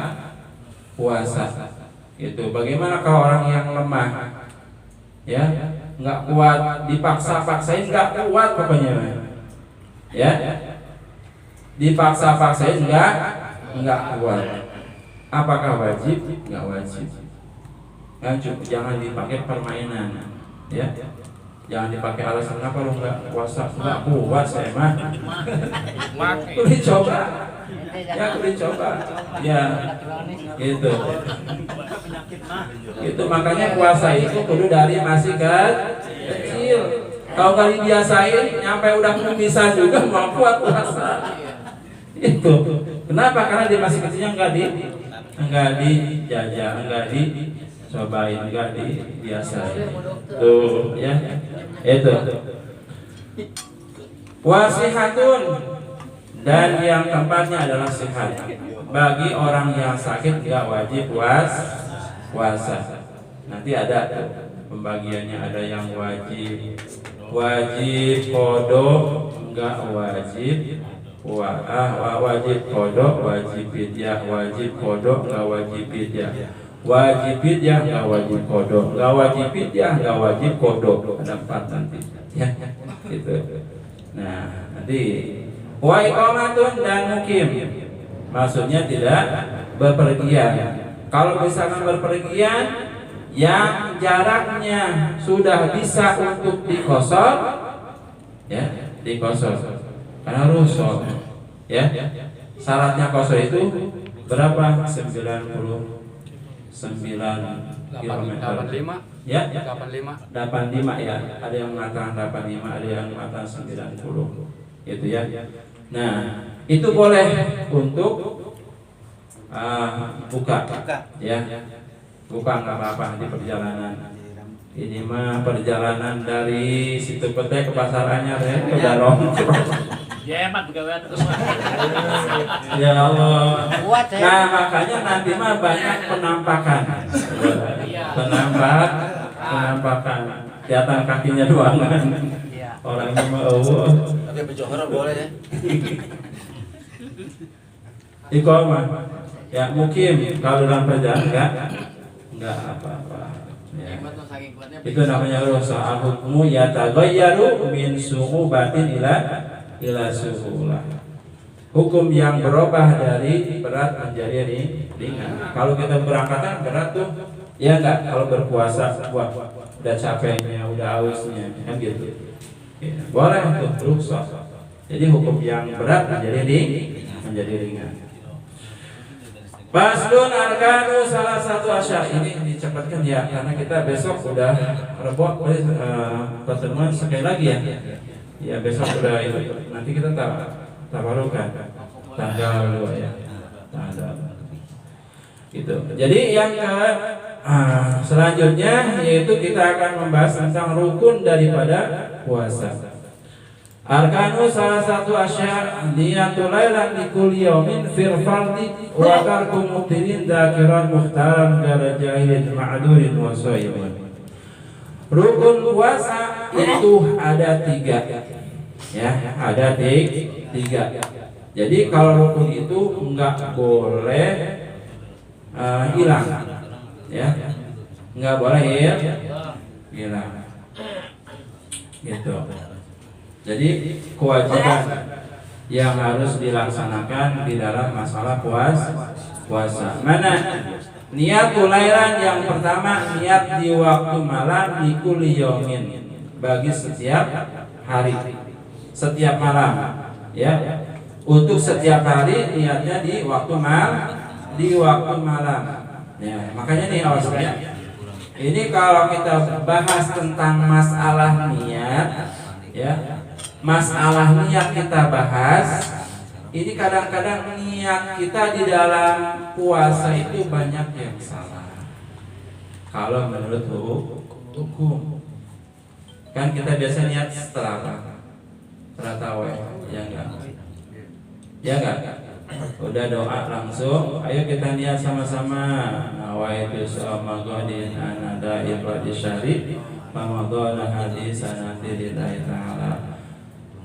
puasa. Itu bagaimana kalau orang yang lemah, ya, nggak kuat, dipaksa-paksain nggak kuat pokoknya, ya, dipaksa-paksain nggak kuat. Apakah wajib? Nggak wajib. Jangan dipakai permainan, ya, jangan dipakai alasan apa lo nggak puasa, nggak kuat saya mah. Boleh coba. Ya boleh coba, ya, gitu. Itu makanya puasa itu kudu dari masih kecil. Kalau kali biasain, nyampe udah bisa juga mau kuat puasa. Itu. Kenapa? Karena dia masih kecilnya enggak dijajah, enggak dicobain, enggak dibiasain. Tuh, ya, itu. Wasihatun. Dan yang keempatnya adalah sehat. Bagi orang yang sakit nggak wajib puasa. Nanti ada tuh pembagiannya, ada yang wajib kodok, nggak wajib wajib kodok, wajib fidyah, wajib kodok, nggak wajib fidyah, wajib fidyah, nggak wajib kodok, nggak wajib fidyah, nggak wajib kodok. Ada 4 nanti, ya, gitu. Nah, nanti wa iqamatun dan mukim, maksudnya tidak bepergian. Kalau misalkan bepergian yang jaraknya sudah bisa untuk dikosor, ya, dikosor. Karena rusul, ya, syaratnya kosor itu berapa? 99 kilometer. 85. Ya, 85 ya. Ada yang mengatakan 85, ada yang mengatakan 90. Itu ya. Nah, itu boleh untuk buka, ya, buka nggak apa-apa di perjalanan. Ini mah perjalanan dari situ Pete ke Pasar Anyar, ya, ke Darong. Ya hemat pegawai terus. Ya Allah. Nah, makanya nanti mah banyak penampakan. Penampakan. Kelihatan kakinya doang kan. Orangnya mah Tapi berjohor boleh ya. Iqamah. Ya, mukim kalau dalam perjalanan enggak apa-apa. Ya. Itu namanya rusa. Al-hukmu yataghayyaru min su'ubatin ila suhulah. Hukum yang berubah dari berat menjadi ringan. Kalau kita berangkatan berat tuh, ya enggak. Kalau berpuasa udah capeknya, udah hausnya, kan gitu. Ya, boleh tuh rukhsah. Jadi hukum yang berat menjadi ringan. Faslun arkanu salah satu asyar, ini dicepatkan ya karena kita besok udah rebok pertemuan sekali lagi ya. Ya besok udah itu. Nanti kita tabarukan tanggal 2 ya. Tanggal. Gitu. Jadi yang selanjutnya yaitu kita akan membahas tentang rukun daripada puasa. Arkanu salah satu asya niyatul lailan li kulli yawmin fil fardhi wa tarku mubtilin dzakiran muhtaran gara jahilin ma'durin wa shaimin. Rukun puasa itu ada 3. Ya, ada 3. Jadi kalau rukun itu enggak boleh hilang. Ya. Enggak boleh hilang. Gitu. Jadi kewajiban yang harus dilaksanakan di dalam masalah puasa. Mana? Niat lailan yang pertama, niat di waktu malam di kulli yaumin, bagi setiap hari, setiap malam, ya. Untuk setiap hari niatnya di waktu malam. Ya, makanya nih awalnya. Ini kalau kita bahas tentang masalah niat, ya, masalah niat kita bahas. Ini kadang-kadang niat kita di dalam puasa itu banyak yang salah. Kalau menurut hukum, kan kita biasa niat setelah apa? Setelah tawaf, ya enggak? Ya enggak? Udah doa langsung, ayo kita niat sama-sama. Nawaitu shoma ghadin anada ibadi syarif Ramadhan hadisan nanti lillahi ta'ala.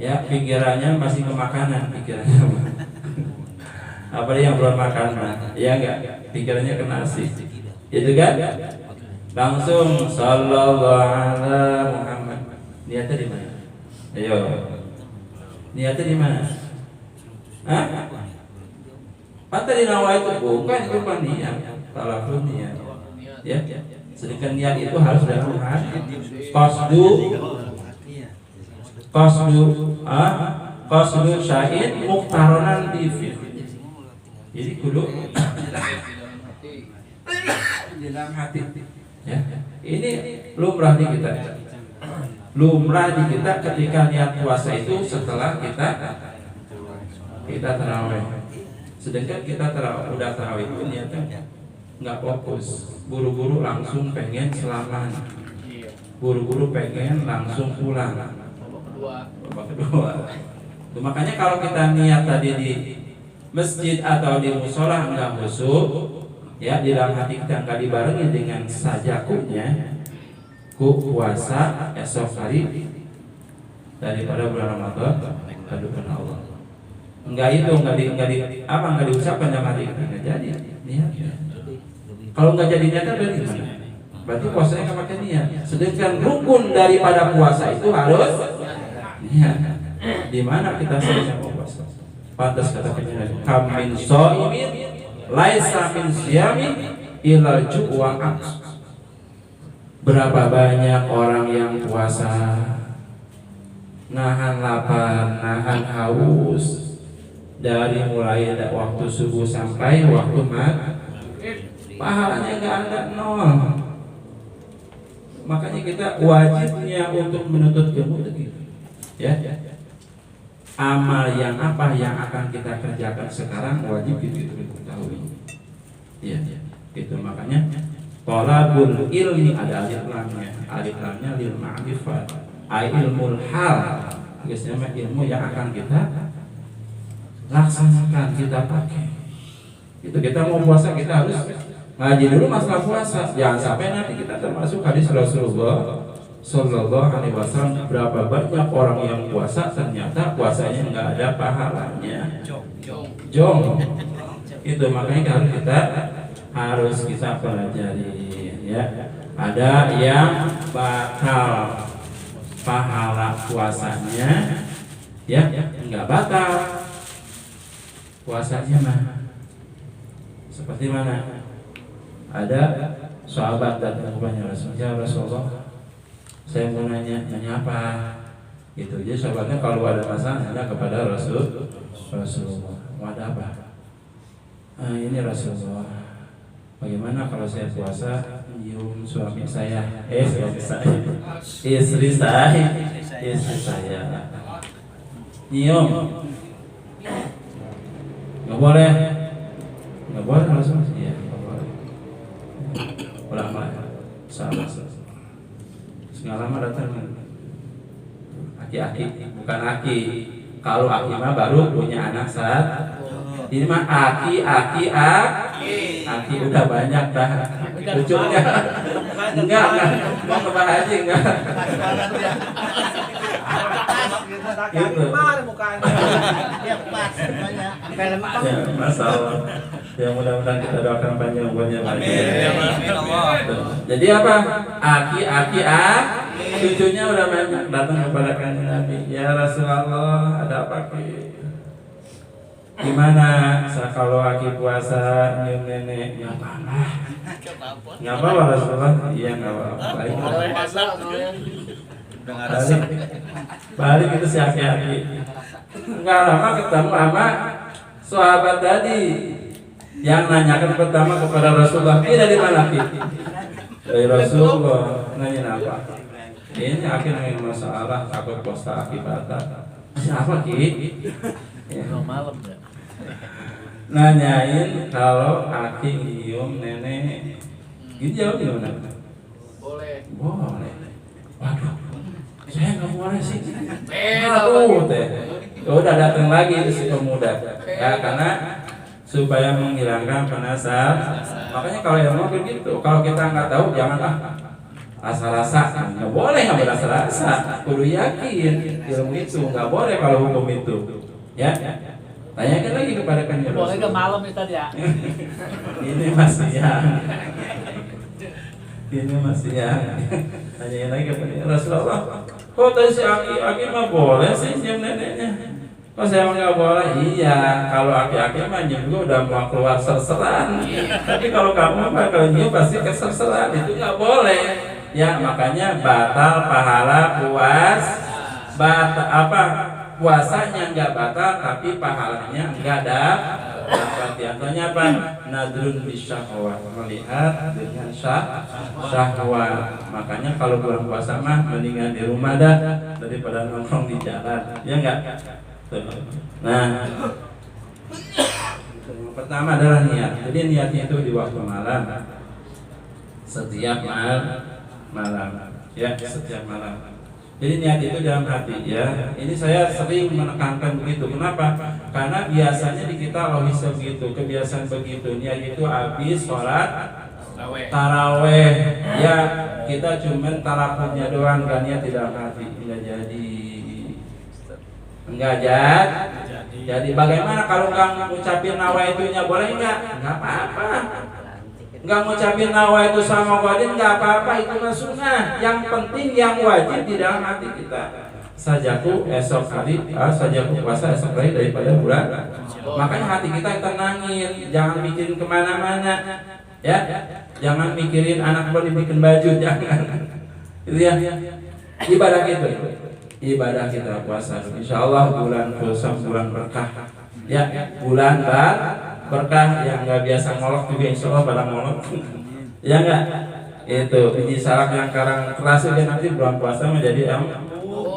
Ya, pikirannya masih ke makanan, pikirannya apalagi yang belum makan, ya enggak, pikirannya ke nasi, itu kan? Langsung sallallahu alaihi Muhammad. Niatnya di mana? Ayo, niatnya di mana? Hah? Tadi nawa itu bukan niat, talafun niat, ya. Sedangkan niat itu harus dalam hati. Qasdu syai'in muqtaronan bi. Jadi kudu dalam hati. Ya. Ini lumrah di kita. Lumrah di kita ketika niat puasa itu setelah kita tarawih. Sedangkan kita udah tarawih itu niatnya nggak fokus, buru-buru langsung pengen selamat, buru-buru pengen langsung pulang. Babak kedua. Makanya kalau kita niat tadi di masjid atau di musola enggak khusyuk, ya di dalam hati kita enggak dibarengi dengan sajakunya, puasa esok hari daripada bulan Ramadan, adukan Allah. Enggak diucapkan dalam hati kita, enggak jadi niatnya. Kalau enggak jadi niatnya berarti gimana? Berarti puasanya enggak pakai niat. Sedangkan rukun daripada puasa itu harus niat. Di mana kita seharusnya puasa? Pantas kata penyanyi, kam min shaimin laisa min siyamin ilal ju'wa aks. Berapa banyak orang yang puasa nahan lapar, nahan haus dari mulai waktu subuh sampai waktu maghrib, pahalanya nggak ada, nol. Makanya kita wajibnya untuk menuntut ilmu begitu, ya. Amal yang apa yang akan kita kerjakan sekarang wajib itu diketahui, ya. Itu makanya thalabul ilmi ada alif lamnya lil ma'rifat, ilmul hal, biasanya ilmu yang akan kita laksanakan, kita pakai. Itu kita mau puasa kita harus ngaji dulu masalah puasa. Jangan sampai nanti kita termasuk hadis Rasulullah Sallallahu Alaihi Wasallam, berapa banyak orang yang puasa ternyata puasanya nggak ada pahalanya. Jong. Itu makanya harus kita pelajari, ya. Ada yang batal pahala puasanya, ya, nggak batal puasanya mah. Seperti mana? Ada sahabat datang kepada Rasulullah, saya mau nanya apa? Gitu. Jadi sahabatnya kalau ada masalah nanya kepada Rasulullah. Mau ada apa? Ini Rasulullah, bagaimana kalau saya puasa nyium suami saya? Istri saya. Nyium. Nggak boleh Rasulullah. Iya, nggak boleh. Ulama sahabat. Nggak lama datang aki-aki, bukan aki. Kalau aki mah baru punya anak saat. Ini mah aki udah banyak dah. Lucunya enggak mau ngebah aja enggak. Gitu. Masalah. Ya mudah-mudahan kita doakan panjang umurnya. Jadi apa? Aki cucunya udah banyak datang kepada kanjeng Nabi. Ya Rasulullah, ada apa ki? Gimana kalau aki puasa nyium nenek? Nggak apa-apa Rasulullah. Iya nggak apa-apa. Balik itu si aki-aki. Enggak lama ketemu sama sahabat tadi yang nanyakan pertama kepada Rasulullah, "Ki dari mana, Ki?" "Dari Rasulullah." "Nanya apa?" "Ini akhirnya masalah takut puasa akibatnya." "Apa, Ki?" Ya. Malam ya. Nanyain kalau aki nyium nenek. Gitu jawab gimana? Boleh. Boleh. Waduh, saya nggak boleh sih. Aduh, Teh. Udah datang lagi itu si pemuda. Ya, karena supaya menghilangkan penasaran. Makanya kalau yang mau begitu, kalau kita nggak tahu janganlah rasa-rasa. Nggak boleh nggak berasa-rasa. Kudu yakin ilmu itu nggak boleh kalau hukum itu. Ya. Tanyakan lagi kepada kanjeng boleh ke Rasul. malam itu tadi ya. Ini masih ya. Ini masih ya. Tanyain lagi kepada Rasulullah. Kok tadi si Aki mah boleh sih nyium neneknya? Kok saya mah nggak boleh? Iya, kalau Aki mah nyium juga udah mau keluar serseran. Tapi kalau kamu mah kalau nyium pasti keserseran, itu nggak boleh. Ya makanya batal pahala puas. Batal apa? Puasanya nggak batal, tapi pahalanya nggak dapat. Contohnya apa? Nadrun bisyahwat, melihat dengan syahwat. Makanya kalau bulan puasa mah mendingan di rumah dah daripada nongkrong di jalan, ya nggak? Nah, yang pertama adalah niat. Jadi niatnya itu di waktu malam, setiap malam, ya setiap malam. Jadi niat itu dalam hati ya. Ini saya sering menekankan begitu. Kenapa? Karena biasanya di kita loh bisa begitu, kebiasaan begitu. Niat itu habis sholat taraweh. Ya kita cuman talapunnya doang, kan niat di dalam hati. Enggak jadi bagaimana kalau nggak ngucapin nawaitunya boleh nggak? Nggak apa-apa. Nggak ngucapin nawaitu sama wadin nggak apa-apa, itu mah sunnah. Yang penting yang wajib di dalam hati kita. Sajaku esok hari, sajaku puasa esok hari daripada bulan. Makanya hati kita tenangin, jangan mikirin kemana-mana, ya. Jangan mikirin anak baru dibikin baju, jangan. Itu ya. Ibadah kita, ibadah kita puasa. Insya Allah bulan puasa bulan berkah, ya. Bulan berkah yang nggak biasa ngolok juga insya Allah pada ngolok. Ya nggak? Itu biji salak yang karang keras juga nanti bulan puasa menjadi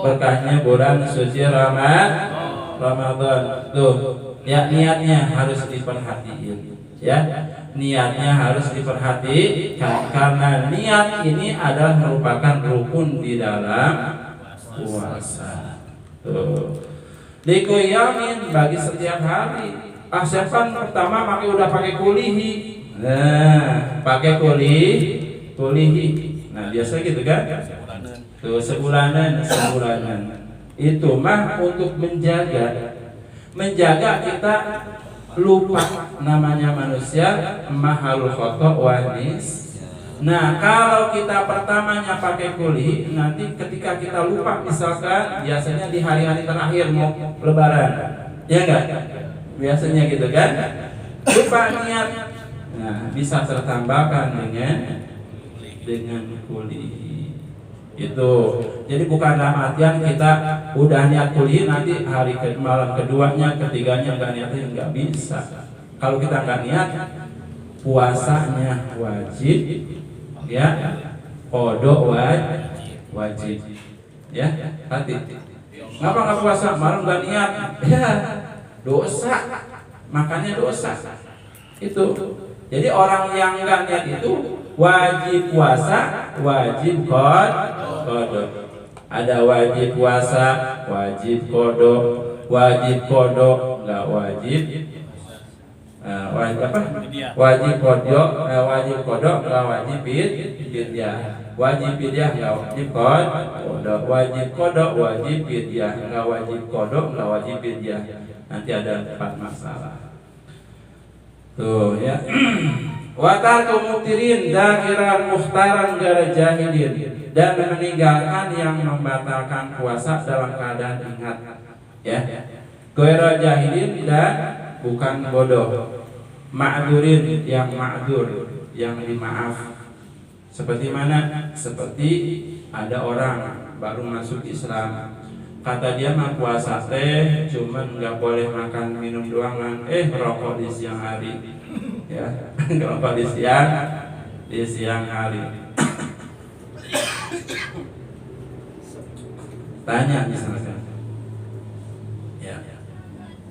berkahnya bulan suci Ramadan. Tuh, ya niatnya harus diperhatiin. Ya, niatnya harus diperhatikan karena niat ini adalah merupakan rukun di dalam puasa. Tuh, dikoyamin bagi setiap hari. Siapa pertama pakai udah pakai kulihi. Nah, pakai kulihi. Nah, biasa gitu kan? Tuh sebulanan. Itu mah untuk menjaga kita lupa, namanya manusia mahalul khata wanis. Nah, kalau kita pertamanya pakai kulihi, nanti ketika kita lupa misalkan biasanya di hari-hari terakhir mau lebaran. Ya enggak? Biasanya gitu kan, lupa niat. Nah, bisa tertambahkan dengan kulihi itu. Jadi bukan dalam artian kita udah niat kulihi nanti hari malam keduanya, ketiganya nggak niatin, nggak bisa. Kalau kita nggak niat, puasanya wajib, ya, qada wajib, ya. Hati. Ngapa nggak puasa malam nggak niat? Ya. Dosa, makanya dosa itu. Jadi orang yang enggak niat itu wajib puasa, wajib qada. Ada wajib puasa, wajib qada, wajib qada enggak wajib. Wajib apa? Wajib qada, wajib qada enggak wajib fidyah. Wajib fidyah enggak wajib qada. Wajib qada wajib fidyah, enggak wajib qada enggak wajib fidyah. Nanti ada 4 masalah. Tuh ya. Watar kumutirin dakiran muhtaran gara jahilin, dan meninggalkan yang membatalkan puasa dalam keadaan ingat. Ya. Gara jahilin dan bukan bodoh. Ma'durin yang ma'dur, yang dimaaf. Seperti mana? Seperti ada orang baru masuk Islam, Kata dia mah puasa teh cuman nggak boleh makan minum doang, rokok di siang hari, ya rokok di siang hari. Tanya misalnya, ya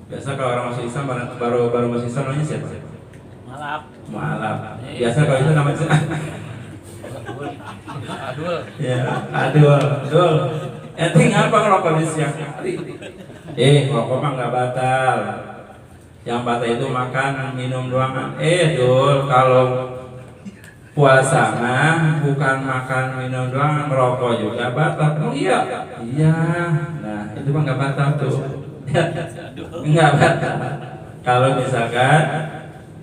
biasa kalau orang masuk Islam baru masuk Islam namanya siapa? Mualaf. Biasa kalau itu namanya Adul. ya adul. Enting apa ngerokok di siang hari? Rokok mah nggak batal. Yang batal itu makan minum doang. Dul, kalau puasa mah bukan makan minum doang, merokok juga batal. Oh iya. Nah itu mah nggak batal tuh. Nggak batal. Kalau misalkan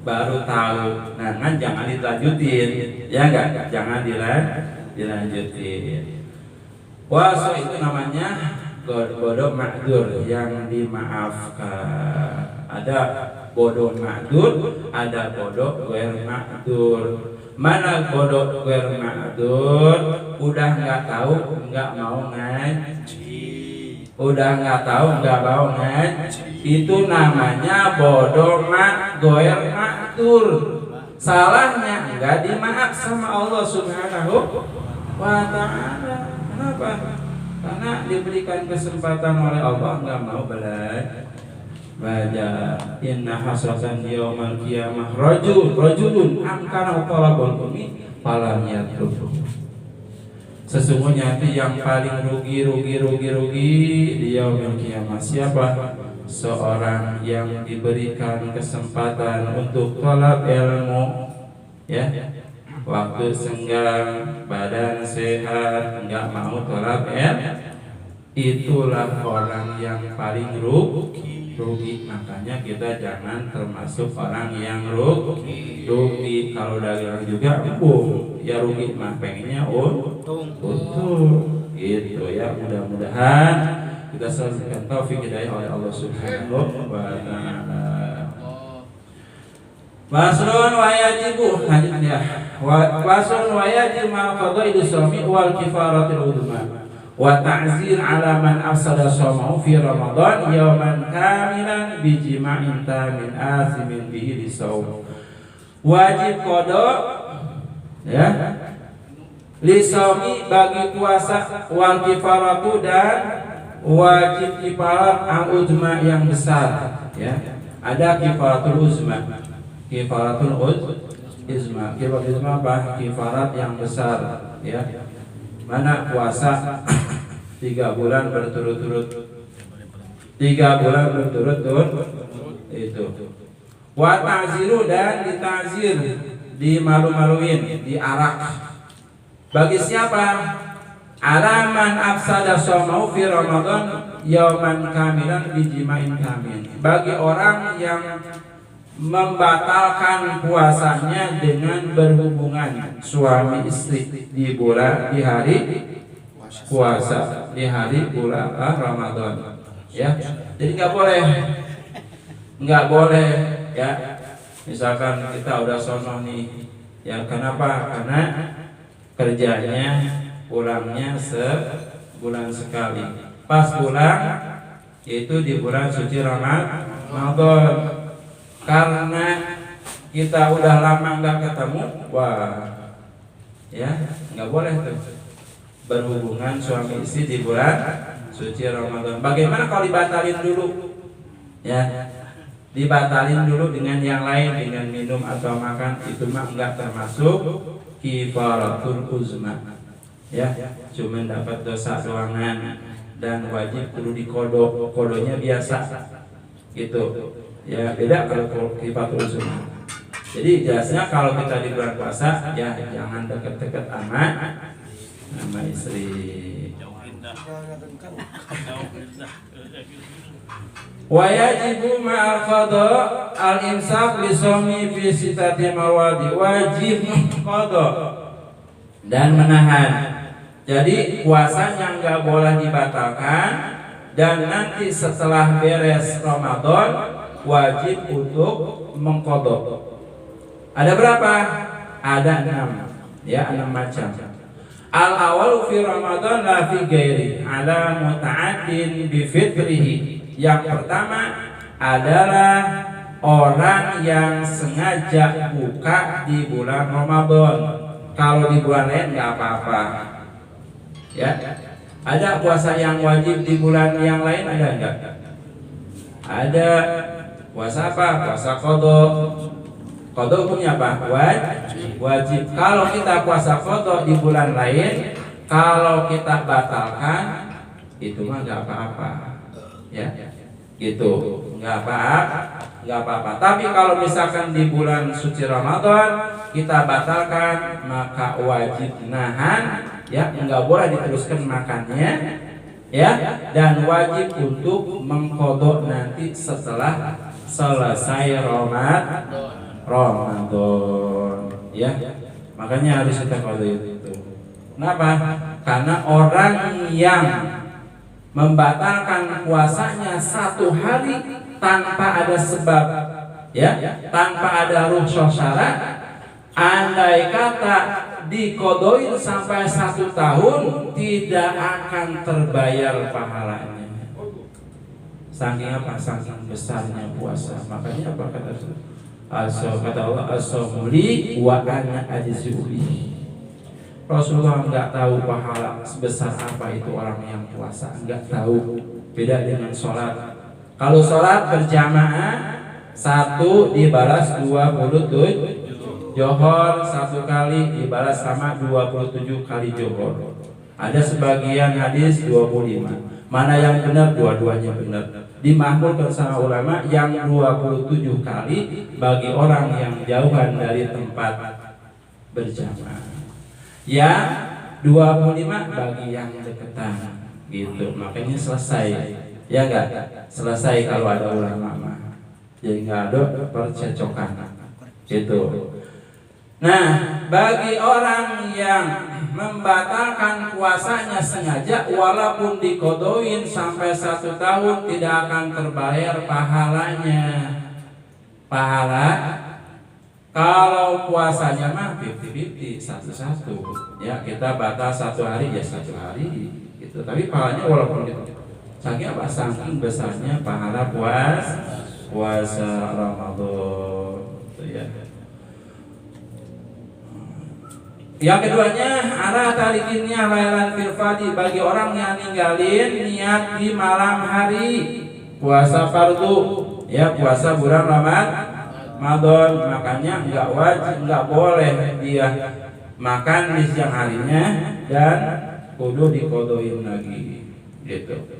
baru tahu, nah kan jangan dilanjutin, ya enggak? Jangan dilanjutin. Puasa itu namanya bodoh ma'dur, yang dimaafkan. Ada bodoh ma'dur, ada bodoh ghair ma'dur. Mana bodoh ghair ma'dur? Udah nggak tahu, nggak mau ngaji. Itu namanya bodoh ghair ma'dur. Salahnya enggak dimaaf sama Allah Subhanahu wa ta'ala. Kenapa? Karena diberikan kesempatan oleh Allah enggak mau belajar. Inna hasratan yaumal qiyamah rajulun amkana talabul umi falam yatlub. Sesungguhnya itu yang paling rugi di yaumil qiyamah. Siapa? Seorang yang diberikan kesempatan untuk talab ilmu, ya, waktu senggang, badan sehat, enggak mau talab itulah orang yang paling rugi. Makanya kita jangan termasuk orang yang rugi. Kalau dagang juga ya rugi mah pengennya untung gitu ya. Mudah-mudahan kita selalu taufik hidayah oleh Allah Subhanahu wa ta'ala. Waslun wa yajibu lanjutnya. Waslun wa yajibu ma qada'i shaumi wal kifaratul udma wa ta'zir ala man afsada shaumahu fi ramadan yawman kamilan bi jima'in tamin asimin bihi lisaum. Wajib qada, ya, lisaumi bagi puasa, wal kifaratu dan wajib kifarat al-uzma yang besar, ya. Ada kifaratul uzma. Kifaratul uzma apa? Kifarat yang besar, ya. Mana puasa 3 bulan berturut-turut. 3 bulan berturut-turut itu. Wa ta'ziru dan ditazir, dimalu-maluin, diarak. Bagi siapa? Alaman afsada shaumau fi Ramadan yauman kamilan bijima'in kamil. Bagi orang yang membatalkan puasanya dengan berhubungan suami istri di hari puasa, di hari bulan Ramadan, ya. Jadi nggak boleh, ya. Misalkan kita udah sono nih, ya, kenapa? Karena kerjanya pulangnya sebulan sekali. Pas pulang itu di bulan suci Ramadan. Karena kita udah lama nggak ketemu, ya nggak boleh tuh berhubungan suami istri di bulan suci Ramadan. Bagaimana kalau dibatalin dulu? Ya, dibatalin dulu dengan yang lain, dengan minum atau makan, itu mah nggak termasuk kifaratul uzma. Ya, cuma dapat dosa doangan dan wajib perlu dikodok, kodonya biasa gitu. Ya beda kalau kifaratul uzma. Jadi jelasnya kalau kita di bulan puasa, ya jangan deket-deket sama istri. Wa yajibu ma'al qada al-imsak li shaumi fi sitati mawadi. Wajib qada dan menahan. Jadi puasanya enggak boleh dibatalkan, dan nanti setelah beres Ramadan wajib untuk mengqada. Ada berapa? Ada 6, ya, 6 macam. Al awal fi Ramadan la fi ghairi ala muta'addin bi fitrihi. Yang pertama adalah orang yang sengaja buka di bulan Ramadan. Kalau di bulan lain nggak apa-apa. Ya. Ada puasa yang wajib di bulan yang lain, ada enggak? Ada. Puasa apa? Puasa qadha. Qadha hukumnya apa? Wajib. Kalau kita puasa qadha di bulan lain, kalau kita batalkan, itu mah nggak apa-apa. Ya, gitu. Nggak apa-apa. Tapi kalau misalkan di bulan suci Ramadan kita batalkan, maka wajib nahan, ya, nggak boleh diteruskan makannya, ya, dan wajib untuk mengqadha nanti setelah selesai Ramadan, ya. Makanya harus kita qadha itu. Kenapa? Karena orang yang membatalkan puasanya satu hari tanpa ada sebab, ya, tanpa ada rukhsah syarat, andai kata dikodoin sampai 1 tahun tidak akan terbayar pahalanya. Saking apa? Saking besarnya puasa. Makanya apa kata Allah, as-sawmuli wa ana ajzuli. Rasulullah nggak tahu pahala sebesar apa itu orang yang puasa, nggak tahu. Beda dengan sholat. Kalau sholat berjamaah 1 dibalas 27 johor, 1 kali dibalas sama 27 kali johor. Ada sebagian hadis 25. Mana yang benar? Dua-duanya benar. Dimahmulkan sama ulama yang 27 kali bagi orang yang jauhan dari tempat berjamaah. Yang 25 bagi yang deketan, gitu. Makanya selesai, ya enggak? Selesai kalau ada ulama. Jadi enggak ada percecokan, gitu. Nah, bagi orang yang membatalkan puasanya sengaja, walaupun dikodoin sampai 1 tahun tidak akan terbayar pahalanya. Pahala kalau puasanya mah 50-50, 1-1. Ya, kita batal 1 hari ya 1 hari gitu. Tapi pahalanya walaupun gitu. Saking apa? Saking besarnya pahala puasa Ramadan. Gitu ya. Yang keduanya, ala tarikinnya lailan fil fadi, bagi orang yang ninggalin niat di malam hari puasa fardu, ya, puasa bulan Ramadan. Makanya nggak wajib, nggak boleh dia makan di siang harinya dan kudu dikodoin lagi, gitu.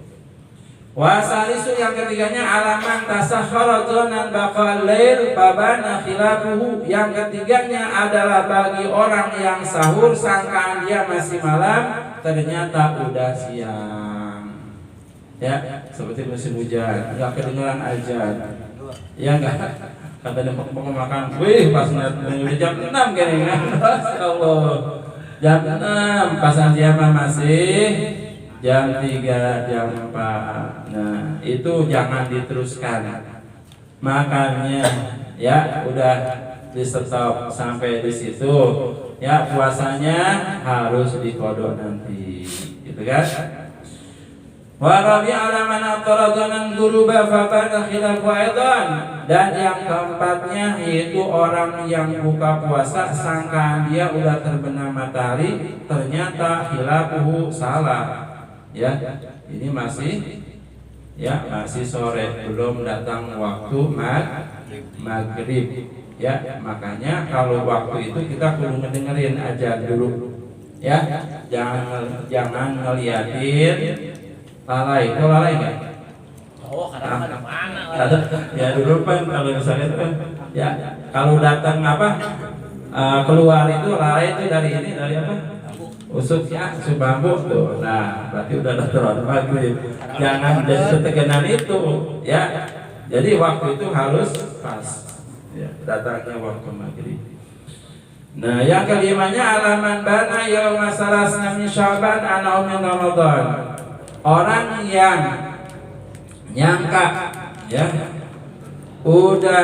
Wasalisu yang ketiganya alaman tasahhara dzonan baqal lail babana khilafuhu. Yang ketiganya adalah bagi orang yang sahur sangkaan dia masih malam, ternyata udah siang. Ya, seperti musim hujan, nggak kedengeran azan. Ya enggak? Kata dia mau makan, wih pas udah jam 6 kayaknya kan. Allah, jam 6 pasan dia masih jam 3, jam 4. Nah, itu jangan diteruskan. Makanya ya udah di stop sampai di situ. Ya, puasanya harus diqadha nanti. Gitu kan? Wa rabi ala man aqradan duruba faqad khilafu aidan. Dan yang keempatnya yaitu orang yang buka puasa sangkaan dia udah terbenam matahari, ternyata khilafuhu salah. Ya, ini masih sore, belum datang waktu maghrib. Ya, makanya kalau waktu itu kita perlu ngedengerin azan dulu. Ya, jangan ngeliatin lalai. Kok lalai enggak? Oh, kadang-kadang mana? Ya dulu kan kalau misalnya itu kan, ya kalau datang keluar itu lalai itu dari apa? Usuk ya, bambu tuh. Nah, berarti udah datang maghrib. Jangan jadi ketegangan itu, ya. Jadi waktu itu harus pas. Ya, datangnya waktu maghrib. Nah, yang kelimanya alaman bana yauma salasna min Sya'ban ana min Ramadan. Orang yang nyangka, ya, udah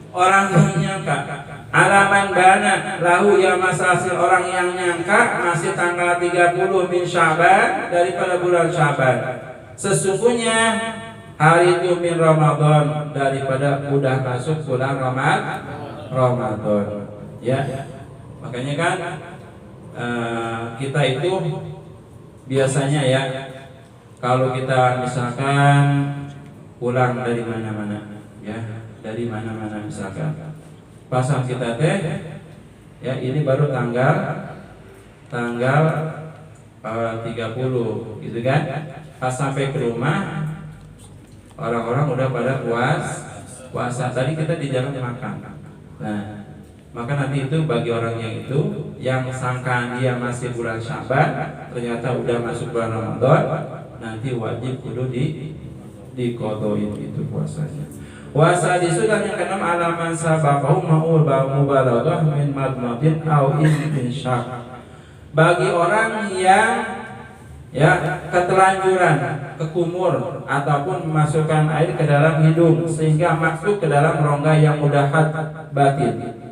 orang yang nyangka Alaman bana lahu yang masasil orang yang nyangka masih tanggal 30 min Sya'ban daripada bulan Sya'ban. Sesungguhnya hari itu min Ramadan daripada udah masuk bulan Ramadan. Ya. Makanya kan kita itu biasanya ya kalau kita misalkan pulang dari mana-mana ya, dari mana-mana misalkan pasang kita teh ya ini baru tanggal 30 gitu kan, pas sampai ke rumah orang-orang udah pada puasa tadi kita di jalan makan. Nah maka nanti itu bagi orang yang sangkaan dia masih bulan Sya'ban ternyata udah masuk bulan Ramadan, nanti wajib kudu dikodoin itu puasanya. Puasa di sudah yang keenam alaman sabaqahu ma'ul mubalaghah min madmadin au insyak. Bagi orang yang ya ketelanjuran, kekumur ataupun memasukkan air ke dalam hidung sehingga masuk ke dalam rongga yang udah had batin.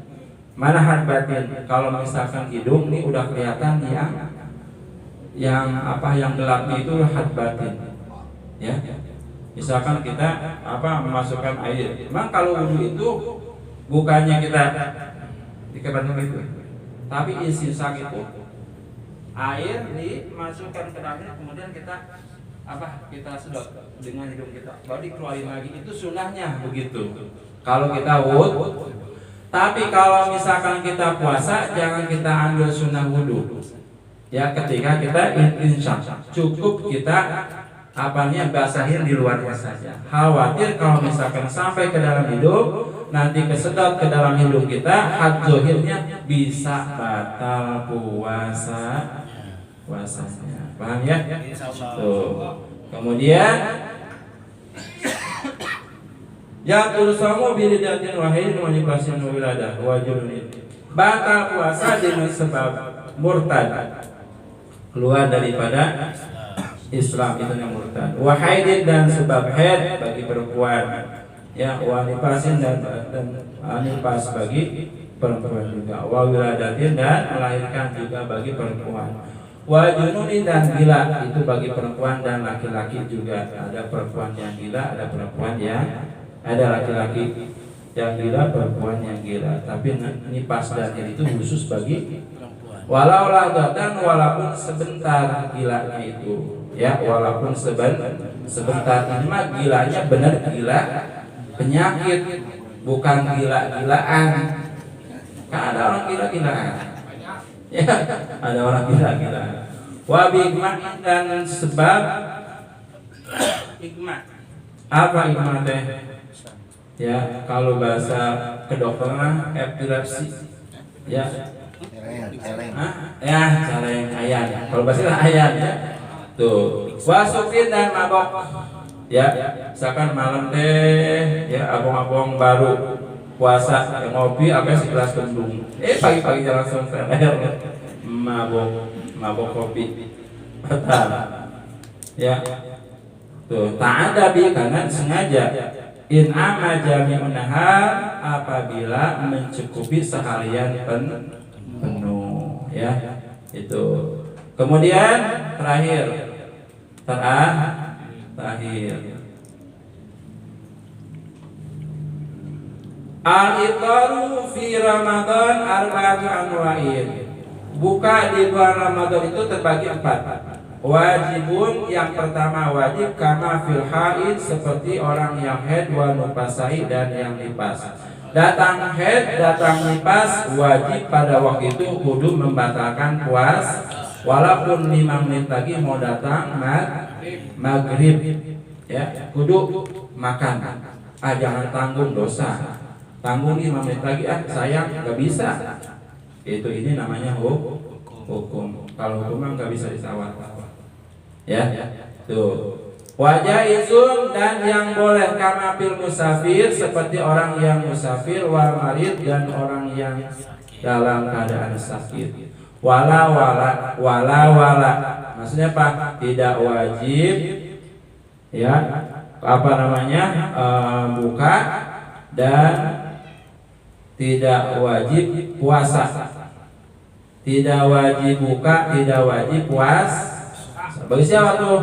Mana had batin? Kalau misalkan hidung ini udah kelihatan yang gelap itu had batin. Ya. Misalkan kita memasukkan air. Memang kalau wudhu itu bukannya kita dikepan itu, tapi istinsak itu air dimasukkan ke dalam kemudian kita sedot dengan hidung kita, baru dikeluarin lagi. Itu sunnahnya begitu. Kalau kita wudhu. Tapi kalau misalkan kita puasa jangan kita ambil sunnah wudhu. Ya ketika kita insyak cukup kita basahin di luarnya saja. Khawatir kalau misalkan sampai ke dalam hidung nanti kesedot ke dalam hidung kita, had zohirnya bisa batal puasanya. Paham ya? Tuh. Kemudian ya tursamu bilidatin wahid manipasin wiladah wajibun. Batal puasa dengan sebab murtad, keluar daripada Islam itu yang murtad. Wahaidin dan sebab haid bagi perempuan. Ya, wanipasin dan anipas bagi perempuan juga. Wa wiladatin dan melahirkan juga bagi perempuan. Wa jununin dan gila itu bagi perempuan dan laki-laki juga. Ada perempuan yang gila, ada laki-laki yang gila, perempuan yang gila. Tapi nipas dan itu khusus bagi walau lagatan, walaupun sebentar gilanya itu. Ya, walaupun sebentar ini mah gilanya benar gila penyakit, bukan gila-gilaan. Kan ada orang gila-gilaan. Ya, ada orang gila-gilaan. Wa bihikmah dan sebab hikmah. Apa hikmah teh? Ya, kalau bahasa kedokteran epilepsi. Ya. Celeng ayat. Kalau bahasa ayat ya. Tuh, wasukin dan mabok. Ya, misalkan malam teh ya abong-abong baru puasa ngopi segelas kendung. Pagi-pagi langsung teler mabok kopi. Batal. Ya. Tuh, tak ada karena sengaja. In ama jami'un nahar apabila mencukupi seharian penuh ya. Itu. Kemudian terakhir al-iftaru fi Ramadan arba'atu anwa'in. Buka di bulan Ramadan itu terbagi 4. Wajibun yang pertama wajib kama fil haid seperti orang yang haid wa nufasai dan yang nipas. Datang haid, datang nipas wajib pada waktu itu kudu membatalkan puasa. Walaupun 5 menit lagi mau datang maghrib ya kudu makan. Jangan tanggung dosa. Tanggung 5 menit lagi sayang nggak bisa. Ini namanya hukum. Kalau hukum nggak bisa ditawar. Ya. Tuh. Wajah izun dan yang boleh kama fil musafir seperti orang yang musafir wal marid dan orang yang dalam keadaan sakit. Wala maksudnya apa? Tidak wajib ya buka dan tidak wajib puasa, tidak wajib buka, tidak wajib puasa. Bagi siapa tuh?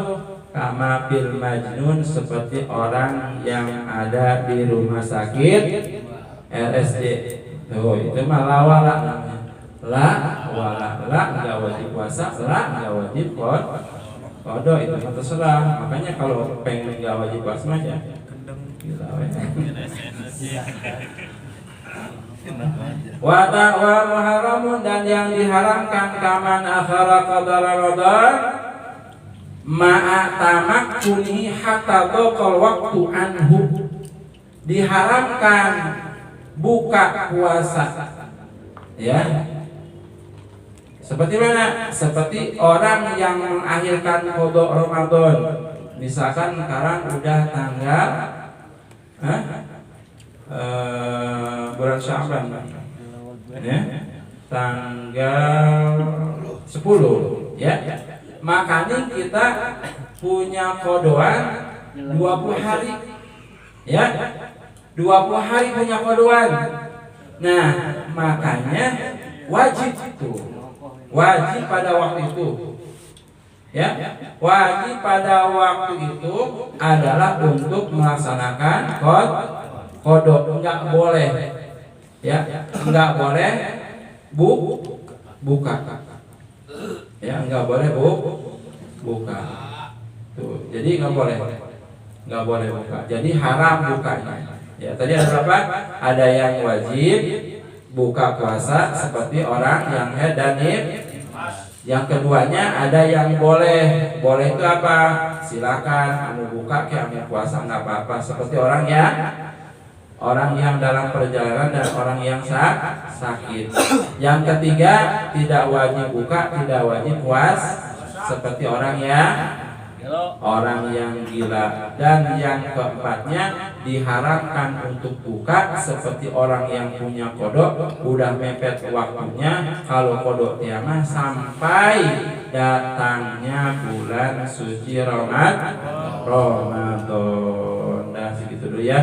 Kama fil majnun, seperti orang yang ada di rumah sakit RSJ. Tuh, itu mah lawala namanya. La nggak wajib puasa, nggak wajib kodo, itu mah terserah. Makanya kalau pengen nggak wajib puasa mah ya gila wa muharramun, dan yang diharamkan kaman akhara qadar Ramadan ma'a tamakkuni hatta dhaqal waktu anhu, diharamkan buka puasa ya. Seperti mana? Seperti orang yang mengakhirkan qada Ramadan. Misalkan sekarang udah tanggal bulan Sya'ban ya, tanggal 10 ya. Makanya kita punya kodoan 20 hari ya, 20 hari punya kodoan. Nah, makanya wajib pada waktu itu ya, wajib pada waktu itu adalah untuk melaksanakan kodok. Enggak boleh ya, enggak boleh buka ya, enggak boleh buka tuh. Jadi enggak boleh buka, jadi haram bukanya ya. Tadi ada berapa? Ada yang wajib buka puasa seperti orang yang haid dan nifas. Yang keduanya ada yang boleh itu apa? Silakan kamu buka, kamu puasa nggak apa-apa, seperti orang yang dalam perjalanan dan orang yang sakit. Yang ketiga tidak wajib buka, tidak wajib puasa, seperti orang yang gila. Dan yang keempatnya diharamkan untuk buka seperti orang yang punya kodok, udah mepet waktunya. Kalau kodok tiamah sampai datangnya bulan suci Ramadan. Nah, segitu dulu ya.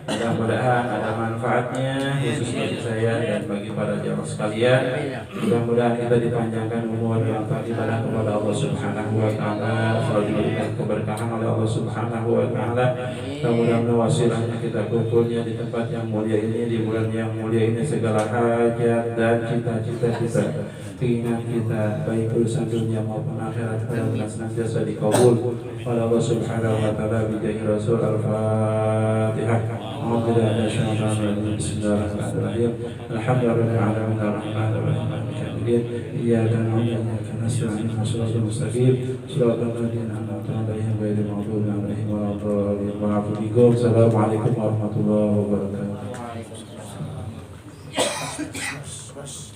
Mudah-mudahan ada manfaatnya khusus bagi saya dan bagi para jamaah sekalian. Mudah-mudahan kita dipanjangkan umur dan ibadah kepada Allah Subhanahu wa taala, selalu diberikan keberkahan oleh Allah Subhanahu wa taala. Mudah-mudahan wasilahnya kita kumpulnya di tempat yang mulia ini, di bulan yang mulia ini, segala hajat dan cita-cita kita, keinginan kita, baik urusan dunia maupun akhirat, pada senantiasa dikabul oleh Allah Subhanahu wa taala. Bijahi Rasul Al-Fatihah. Bismillahirrahmanirrahim. Alhamdulillahirabbil alamin arrahmanir rahim maliki yaumiddin. Iyyaka na'budu wa iyyaka nasta'in. Shiratal mustaqim. Shiratal ladzina an'amta 'alaihim ghairil maghdubi 'alaihim waladdallin. Assalamualaikum warahmatullahi wabarakatuh.